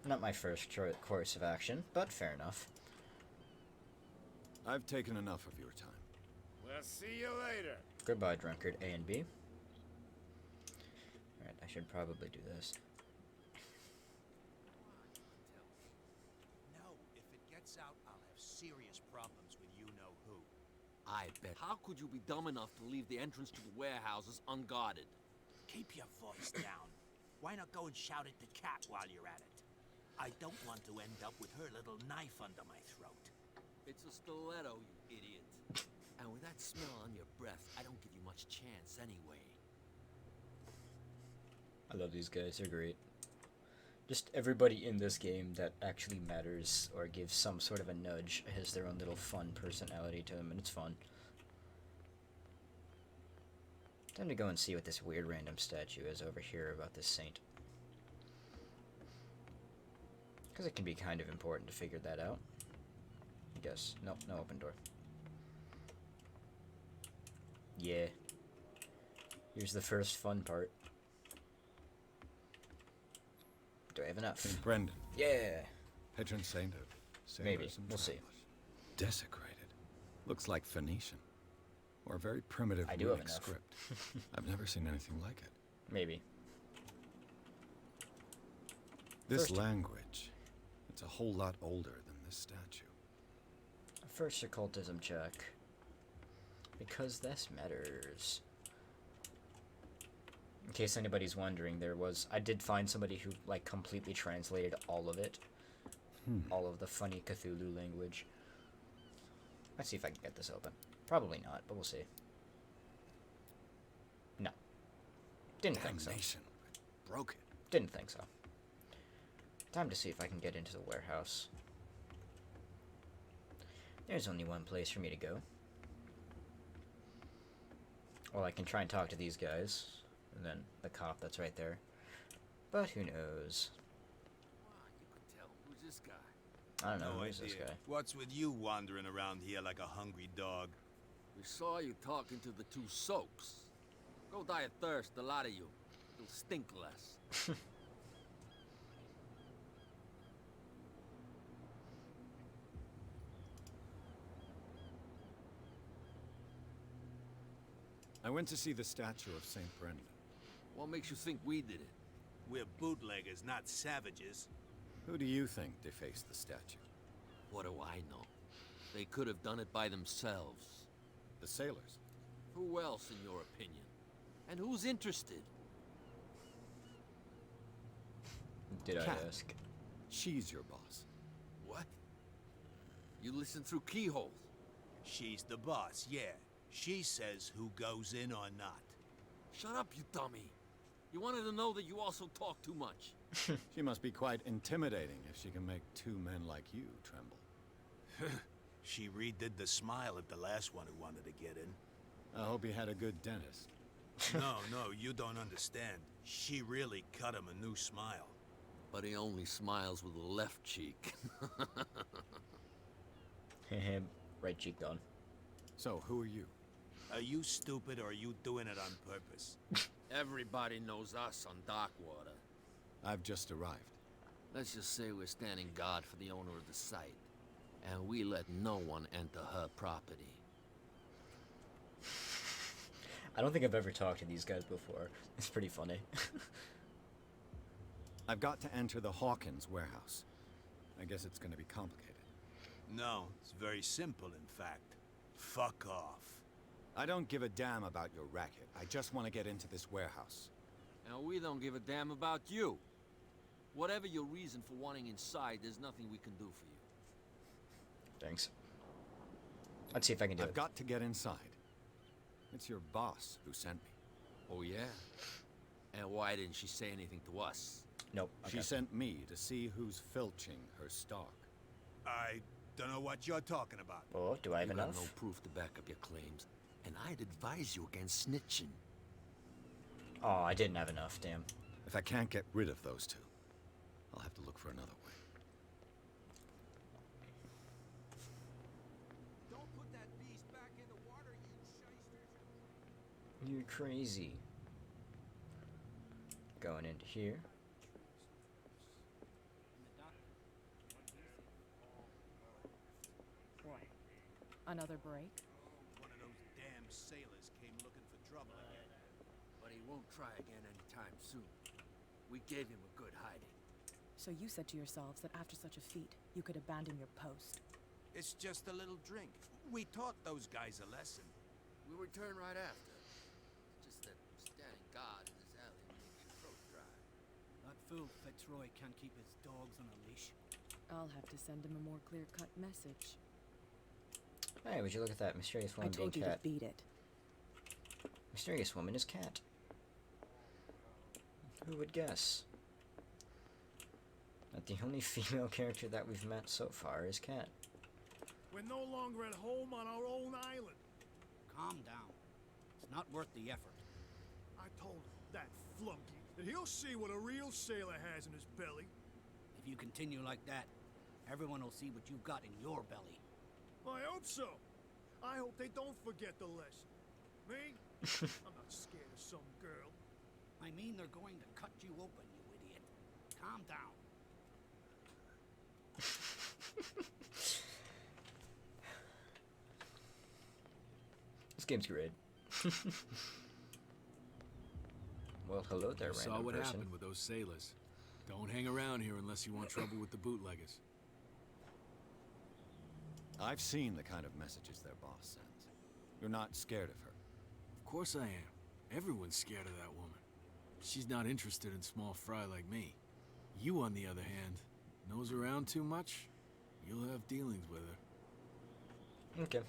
Not my first course of action, but fair enough. I've taken enough of your time. We'll see you later. Goodbye, drunkard A and B. Alright, I should probably do this. No, if it gets out, I'll have serious problems with you-know-who. I bet. How could you be dumb enough to leave the entrance to the warehouses unguarded? Keep your voice down. Why not go and shout at the cat while you're at it? I don't want to end up with her little knife under my throat. It's a stiletto, you idiot. And with that smell on your breath, I don't give you much chance anyway. I love these guys, they're great. Just everybody in this game that actually matters or gives some sort of a nudge has their own little fun personality to them, and it's fun. Time to go and see what this weird random statue is over here about this saint. Because it can be kind of important to figure that out. I guess. Nope, no open door. Yeah. Here's the first fun part. Do I have enough? St. Brendan. Yeah. Patron saint of sailors. Maybe. And We'll see. travelers. Desecrated. Looks like Phoenician. Or a very primitive I do have runic enough. script. I've never seen anything like it. Maybe. This First- language, it's a whole lot older than this statue. First occultism check. Because this matters. In case anybody's wondering, I did find somebody who, like, completely translated all of it. All of the funny Cthulhu language. Let's see if I can get this open. Probably not, but we'll see. No. Didn't think so. Damnation. Broke it. Didn't think so. Time to see if I can get into the warehouse. There's only one place for me to go. Well, I can try and talk to these guys, and then the cop that's right there. But who knows? Wow, you could tell. Who's this guy? I don't know, No who's this idea. guy? What's with you wandering around here like a hungry dog? We saw you talking to the two soaks. Go die of thirst, the lot of you. You'll stink less. I went to see the statue of St. Brendan. What makes you think we did it? We're bootleggers, not savages. Who do you think defaced the statue? What do I know? They could have done it by themselves. The sailors. Who else, in your opinion? And who's interested? Did I Cat. ask? She's your boss. What? You listen through keyholes. She's the boss, yeah. She says who goes in or not. Shut up, you dummy. You wanted to know that you also talk too much. She must be quite intimidating if she can make two men like you tremble. She redid the smile at the last one who wanted to get in. I hope he had a good dentist. No, you don't understand. She really cut him a new smile. But he only smiles with the left cheek. Right cheek gone. So, who are you? Are you stupid or are you doing it on purpose? Everybody knows us on Darkwater. I've just arrived. Let's just say we're standing guard for the owner of the site. And we let no one enter her property. I don't think I've ever talked to these guys before. It's pretty funny. I've got to enter the Hawkins warehouse. I guess it's going to be complicated. No, it's very simple, in fact. Fuck off. I don't give a damn about your racket. I just want to get into this warehouse. And we don't give a damn about you. Whatever your reason for wanting inside, there's nothing we can do for you. Thanks. Let's see if I can do I've it. got to get inside. It's your boss who sent me. Oh, yeah? And why didn't she say anything to us? Nope. Okay. She sent me to see who's filching her stock. I don't know what you're talking about. Oh, do I have You got enough? no proof to back up your claims. And I'd advise you against snitching. Oh, I didn't have enough, damn. If I can't get rid of those two, I'll have to look for another way. You're crazy. Going into here. What? Another break? One of those damn sailors came looking for trouble again. But he won't try again anytime soon. We gave him a good hiding. So you said to yourselves that after such a feat, you could abandon your post. It's just a little drink. We taught those guys a lesson. We'll return right after. It's just that standing guard in this alley makes your throat dry. That fool Fitzroy can't keep his dogs on a leash. I'll have to send him a more clear-cut message. Hey, would you look at that mysterious woman being I told you to cat? beat it. Mysterious woman is cat. Who would guess? That the only female character that we've met so far is Cat. We're no longer at home on our own island. Calm down. It's not worth the effort. I told that flunky that he'll see what a real sailor has in his belly. If you continue like that, everyone will see what you've got in your belly. I hope so. I hope they don't forget the lesson. Me? I'm not scared of some girl. I mean they're going to cut you open, you idiot. Calm down. This game's great. Well, hello there, You random saw what person. happened with those sailors. Don't hang around here unless you want trouble with the bootleggers. I've seen the kind of messages their boss sends. You're not scared of her. Of course I am. Everyone's scared of that woman. She's not interested in small fry like me. You, on the other hand, nose around too much, you'll have dealings with her. Okay.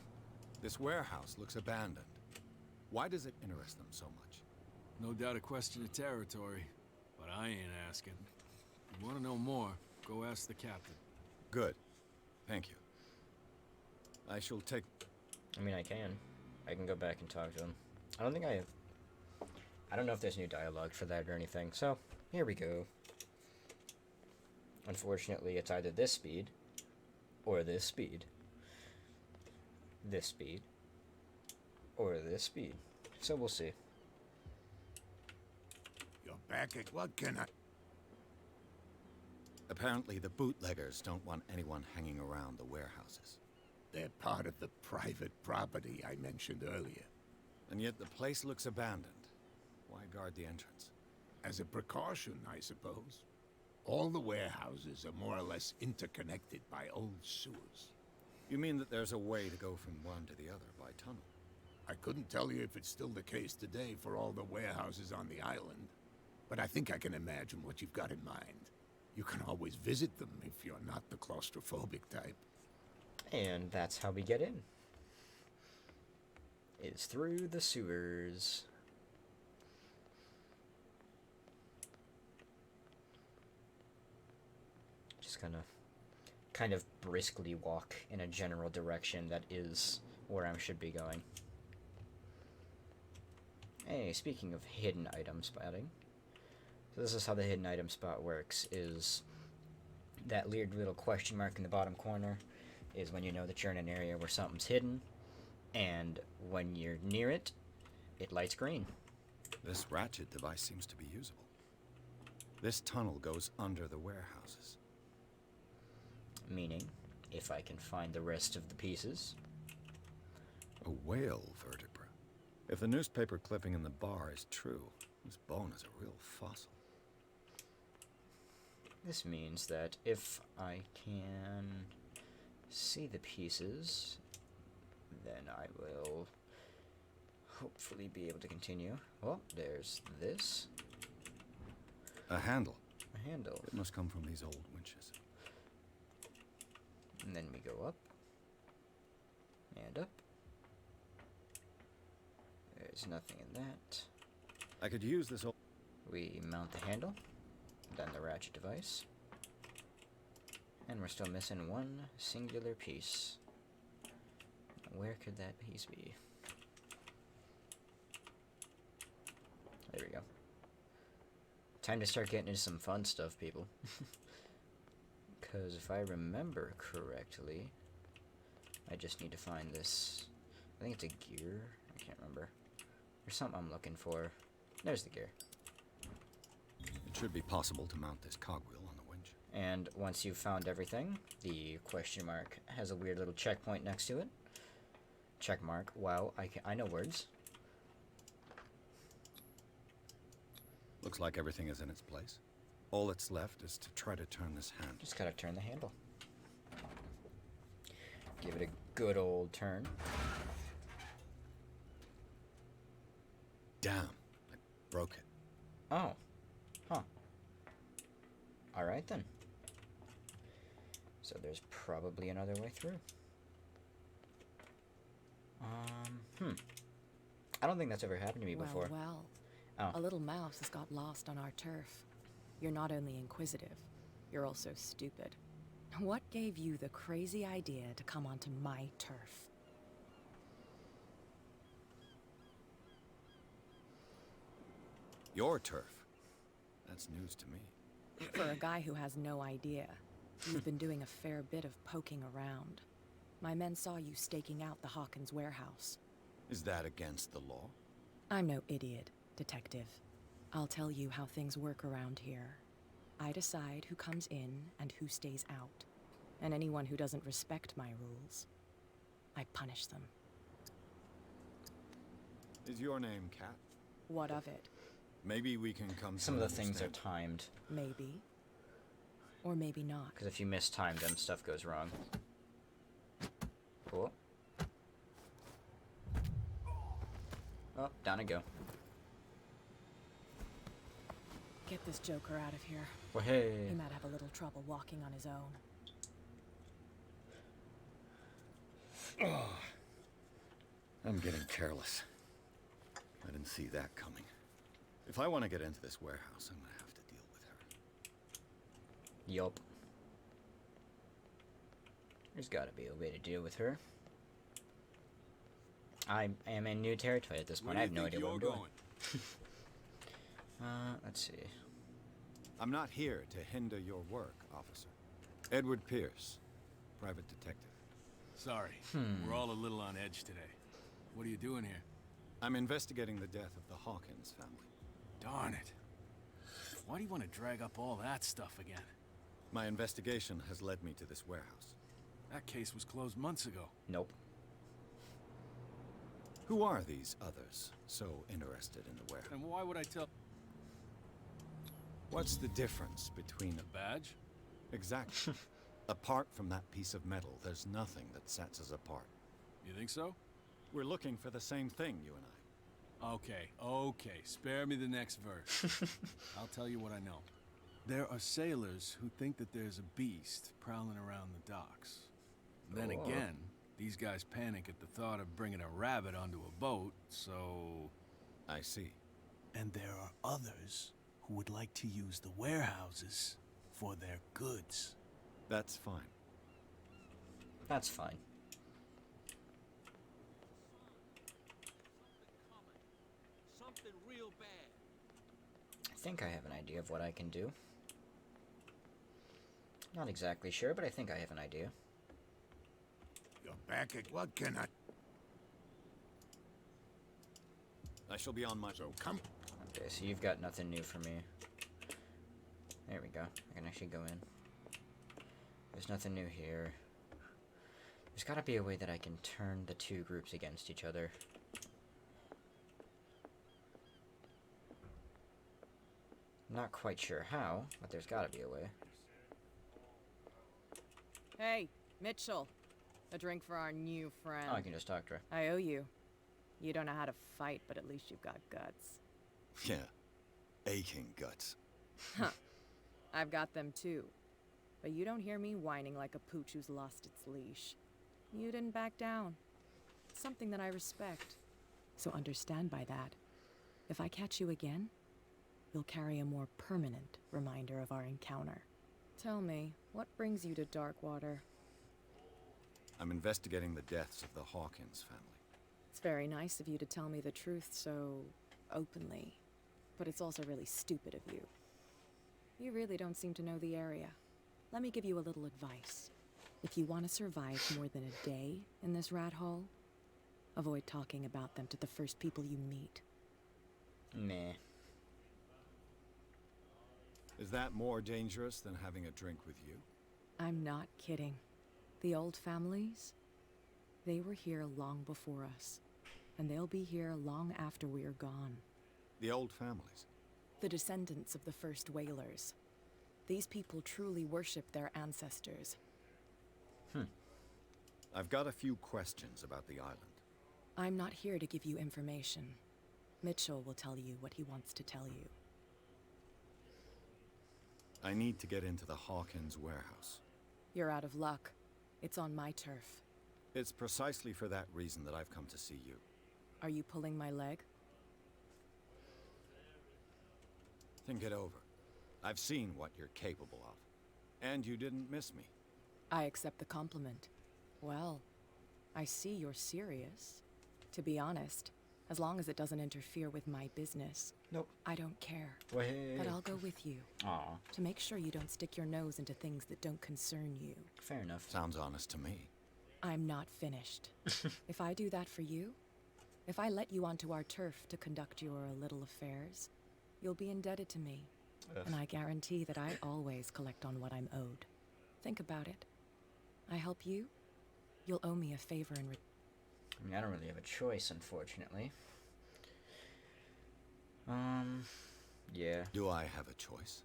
This warehouse looks abandoned. Why does it interest them so much? No doubt a question of territory, but I ain't asking. If you want to know more, go ask the captain. Good. Thank you. I shall take... I mean, I can go back and talk to him. I don't think I don't know if there's new dialogue for that or anything, so here we go. Unfortunately, it's either this speed or this speed. This speed or this speed. So we'll see. You're back at what can I... Apparently the bootleggers don't want anyone hanging around the warehouses. They're part of the private property I mentioned earlier. And yet the place looks abandoned. Why guard the entrance? As a precaution, I suppose. All the warehouses are more or less interconnected by old sewers. You mean that there's a way to go from one to the other by tunnel? I couldn't tell you if it's still the case today for all the warehouses on the island, but I think I can imagine what you've got in mind. You can always visit them if you're not the claustrophobic type. And that's how we get in. Is through the sewers. Just kind of briskly walk in a general direction that is where I should be going. Hey, speaking of hidden item spotting. So this is how the hidden item spot works, is that weird little question mark in the bottom corner is when you know that you're in an area where something's hidden, and when you're near it, it lights green. This ratchet device seems to be usable. This tunnel goes under the warehouses. Meaning, if I can find the rest of the pieces. A whale vertebra. If the newspaper clipping in the bar is true, this bone is a real fossil. This means that if I can see the pieces, then I will hopefully be able to continue. Well, there's this. A handle. A handle. It must come from these old winches. And then we go up. And up. There's nothing in that. I could use this old... We mount the handle. Then the ratchet device. And we're still missing one singular piece. Where could that piece be? There we go. Time to start getting into some fun stuff, people. Because if I remember correctly, I just need to find this. I think it's a gear. I can't remember. There's something I'm looking for. There's the gear. It should be possible to mount this cogwheel on the winch. And once you've found everything, the question mark has a weird little checkpoint next to it. Check mark. Wow, I know words. Looks like everything is in its place. All that's left is to try to turn this handle. Just gotta turn the handle. Give it a good old turn. Damn, I broke it. Oh. Huh. Alright then. So there's probably another way through. I don't think that's ever happened to me before. Well, Oh. a little mouse has got lost on our turf. You're not only inquisitive, you're also stupid. What gave you the crazy idea to come onto my turf? Your turf? That's news to me. For a guy who has no idea, you've been doing a fair bit of poking around. My men saw you staking out the Hawkins warehouse. Is that against the law? I'm no idiot, Detective. I'll tell you how things work around here. I decide who comes in and who stays out. And anyone who doesn't respect my rules, I punish them. Is your name Cat? What of it? Maybe we can come to Some of the an things are understanding. timed. Maybe. Or maybe not. Because if you mistime them, stuff goes wrong. Cool. Oh, down I go. Get this joker out of here. Well, hey. He might have a little trouble walking on his own. Oh, I'm getting careless. I didn't see that coming. If I want to get into this warehouse, I'm gonna have to deal with her. Yup. There's gotta be a way to deal with her. I am in new territory at this point. I have no idea what I'm doing. Let's see. I'm not here to hinder your work, officer. Edward Pierce, private detective. Sorry, we're all a little on edge today. What are you doing here? I'm investigating the death of the Hawkins family. Darn it. Why do you want to drag up all that stuff again? My investigation has led me to this warehouse. That case was closed months ago. Nope. Who are these others so interested in the warehouse? And why would I tell... What's the difference between a badge? Exactly. Apart from that piece of metal, there's nothing that sets us apart. You think so? We're looking for the same thing, you and I. Okay. Spare me the next verse. I'll tell you what I know. There are sailors who think that there's a beast prowling around the docks. Then Oh. again, these guys panic at the thought of bringing a rabbit onto a boat, so... I see. And there are others who would like to use the warehouses for their goods. That's fine. That's fine. Something real bad. I think I have an idea of what I can do. Not exactly sure, but I think I have an idea. You're back at what can I shall be on my... So come. Okay, so you've got nothing new for me. There we go. I can actually go in. There's nothing new here. There's gotta be a way that I can turn the two groups against each other. Not quite sure how, but there's gotta be a way. Hey, Mitchell. A drink for our new friend. Oh, I can just talk to her. I owe you. You don't know how to fight, but at least you've got guts. Yeah. Aching guts. Huh. I've got them too. But you don't hear me whining like a pooch who's lost its leash. You didn't back down. It's something that I respect. So understand by that. If I catch you again, you'll carry a more permanent reminder of our encounter. Tell me, what brings you to Darkwater? I'm investigating the deaths of the Hawkins family. It's very nice of you to tell me the truth so openly. But it's also really stupid of you. You really don't seem to know the area. Let me give you a little advice. If you want to survive more than a day in this rat hole, avoid talking about them to the first people you meet. Meh. Is that more dangerous than having a drink with you? I'm not kidding. The old families, they were here long before us. And they'll be here long after we are gone. The old families? The descendants of the first whalers. These people truly worship their ancestors. I've got a few questions about the island. I'm not here to give you information. Mitchell will tell you what he wants to tell you. I need to get into the Hawkins warehouse. You're out of luck. It's on my turf. It's precisely for that reason that I've come to see you. Are you pulling my leg? Think it over. I've seen what you're capable of. And you didn't miss me. I accept the compliment. Well, I see you're serious. To be honest, as long as it doesn't interfere with my business. Nope. I don't care. Wait. But I'll go with you. Aw. To make sure you don't stick your nose into things that don't concern you. Fair enough. Sounds honest to me. I'm not finished. If I do that for you, if I let you onto our turf to conduct your little affairs, you'll be indebted to me. Ugh. And I guarantee that I always collect on what I'm owed. Think about it. I help you, you'll owe me a favor in return. I mean, I don't really have a choice, unfortunately. Yeah. Do I have a choice?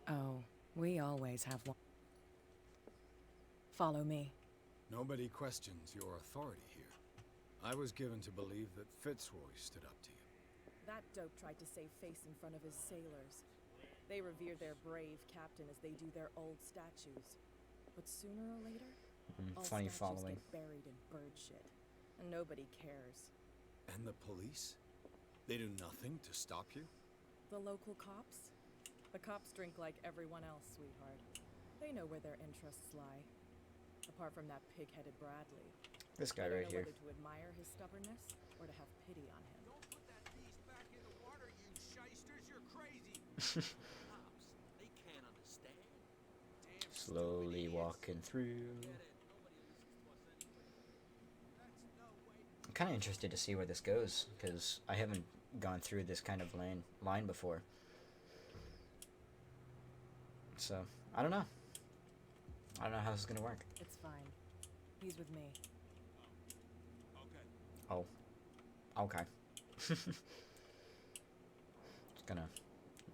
Oh, we always have one. Follow me. Nobody questions your authority here. I was given to believe that Fitzroy stood up to you. That dope tried to save face in front of his sailors. They revere their brave captain as they do their old statues. But sooner or later, all funny statues following. get buried in bird shit. And nobody cares. And the police? They do nothing to stop you? The local cops? The cops drink like everyone else, sweetheart. They know where their interests lie. Apart from that pig-headed Bradley. This guy They right know here. whether to admire his stubbornness or to have pity on him. Don't put that beast back in the water, you shysters. You're crazy. Cops, they can't understand. Damn Slowly walking through. I'm kind of interested to see where this goes, because I haven't gone through this kind of line before. So, I don't know. I don't know how this is going to work. It's fine. He's with me. Oh. Okay. Just gonna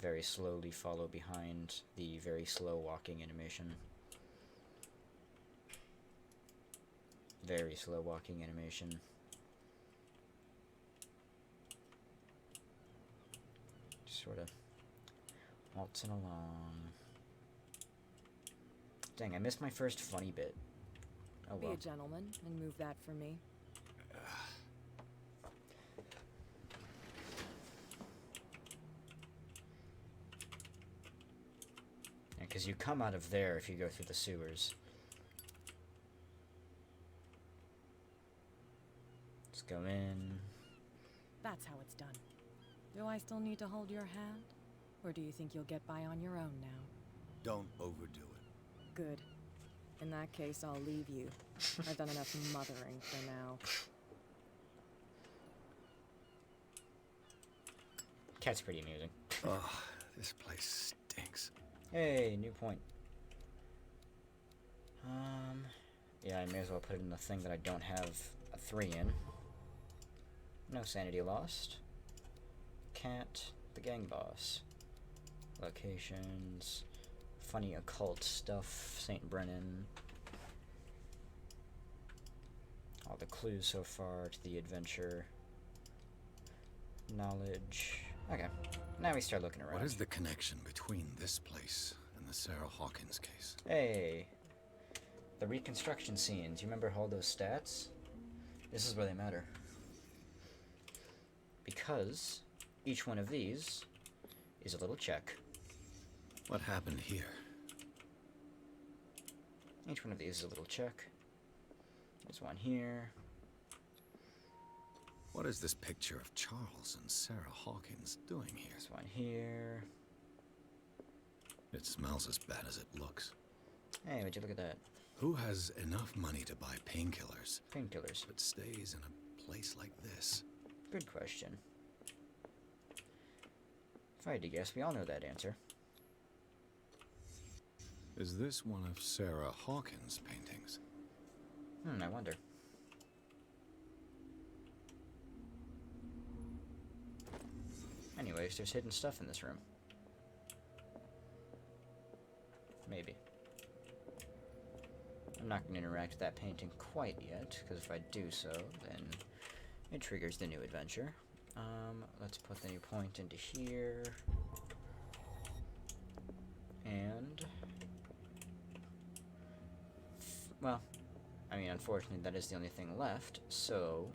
very slowly follow behind the very slow walking animation. Very slow walking animation. Just sort of waltzing along. Dang, I missed my first funny bit. Oh Be well. a gentleman and move that for me. Because you come out of there if you go through the sewers. Let's go in. That's how it's done. Do I still need to hold your hand? Or do you think you'll get by on your own now? Don't overdo it. Good. In that case, I'll leave you. I've done enough mothering for now. Cat's pretty amusing. Oh, this place stinks. Hey, new point. Yeah, I may as well put it in the thing that I don't have a 3 in. No sanity lost. Cat, the gang boss. Locations. Funny occult stuff. St. Brennan. All the clues so far to the adventure. Knowledge. Okay. Now we start looking around. What is the connection between this place and the Sarah Hawkins case? Hey. The reconstruction scenes. You remember all those stats? This is where they matter. Because each one of these is a little check. What happened here? Each one of these is a little check. There's one here. What is this picture of Charles and Sarah Hawkins doing here? There's one here. It smells as bad as it looks. Hey, would you look at that? Who has enough money to buy painkillers? Painkillers. But stays in a place like this? Good question. If I had to guess, we all know that answer. Is this one of Sarah Hawkins' paintings? I wonder. Anyways, there's hidden stuff in this room. Maybe. I'm not going to interact with that painting quite yet, because if I do so, then it triggers the new adventure. Let's put the new point into here. And... well, I mean, unfortunately, that is the only thing left, so...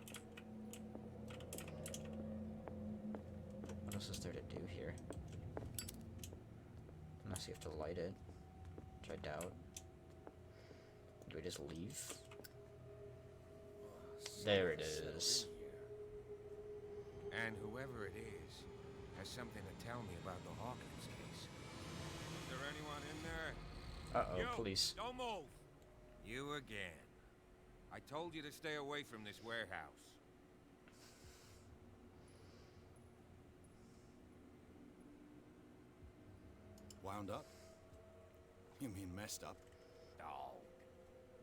what else is there to do here? Unless you have to light it, which I doubt. Do I just leave? There it is. And whoever it is has something to tell me about the Hawkins case. Is there anyone in there? Uh-oh, You, police. don't move! You again. I told you to stay away from this warehouse. Wound up? You mean messed up? Dog.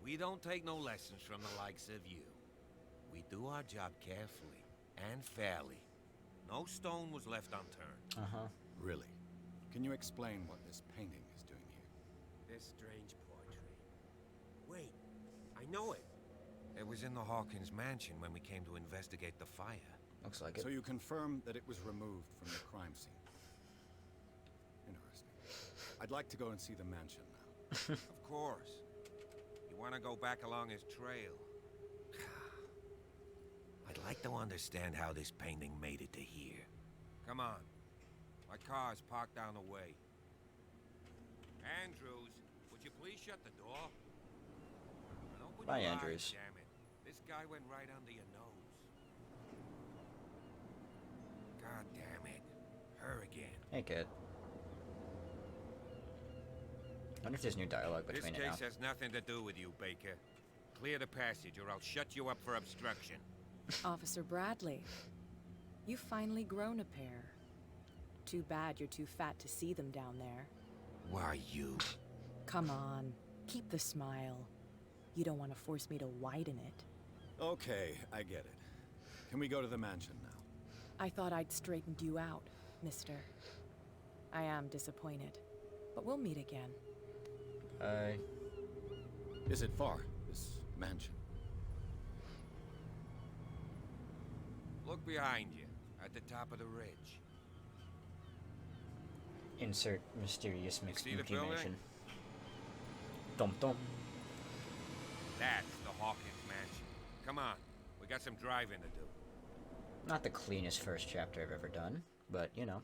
We don't take no lessons from the likes of you. We do our job carefully and fairly. No stone was left unturned. Uh-huh. Really? Can you explain what this painting is doing here? This strange portrait. Wait, I know it. It was in the Hawkins mansion when we came to investigate the fire. Looks like it. So you confirm that it was removed from the crime scene? Interesting. I'd like to go and see the mansion now. Of course. You want to go back along his trail? I'd like to understand how this painting made it to here. Come on. My car's parked down the way. Andrews, would you please shut the door? And open Bye, your Andrews. eyes, damn it. This guy went right under your nose. God damn it. Her again. Hey, kid. I wonder if there's new dialogue This between it now. case has nothing to do with you, Baker. Clear the passage or I'll shut you up for obstruction. Officer Bradley, you've finally grown a pair. Too bad you're too fat to see them down there. Why, you... Come on, keep the smile. You don't want to force me to widen it. Okay, I get it. Can we go to the mansion now? I thought I'd straightened you out, mister. I am disappointed, but we'll meet again. Is it far, this mansion? Look behind you, at the top of the ridge. Insert mysterious mixed see the spooky building? mansion. Dum dum. That's the Hawkins mansion. Come on, we got some driving to do. Not the cleanest first chapter I've ever done, but you know.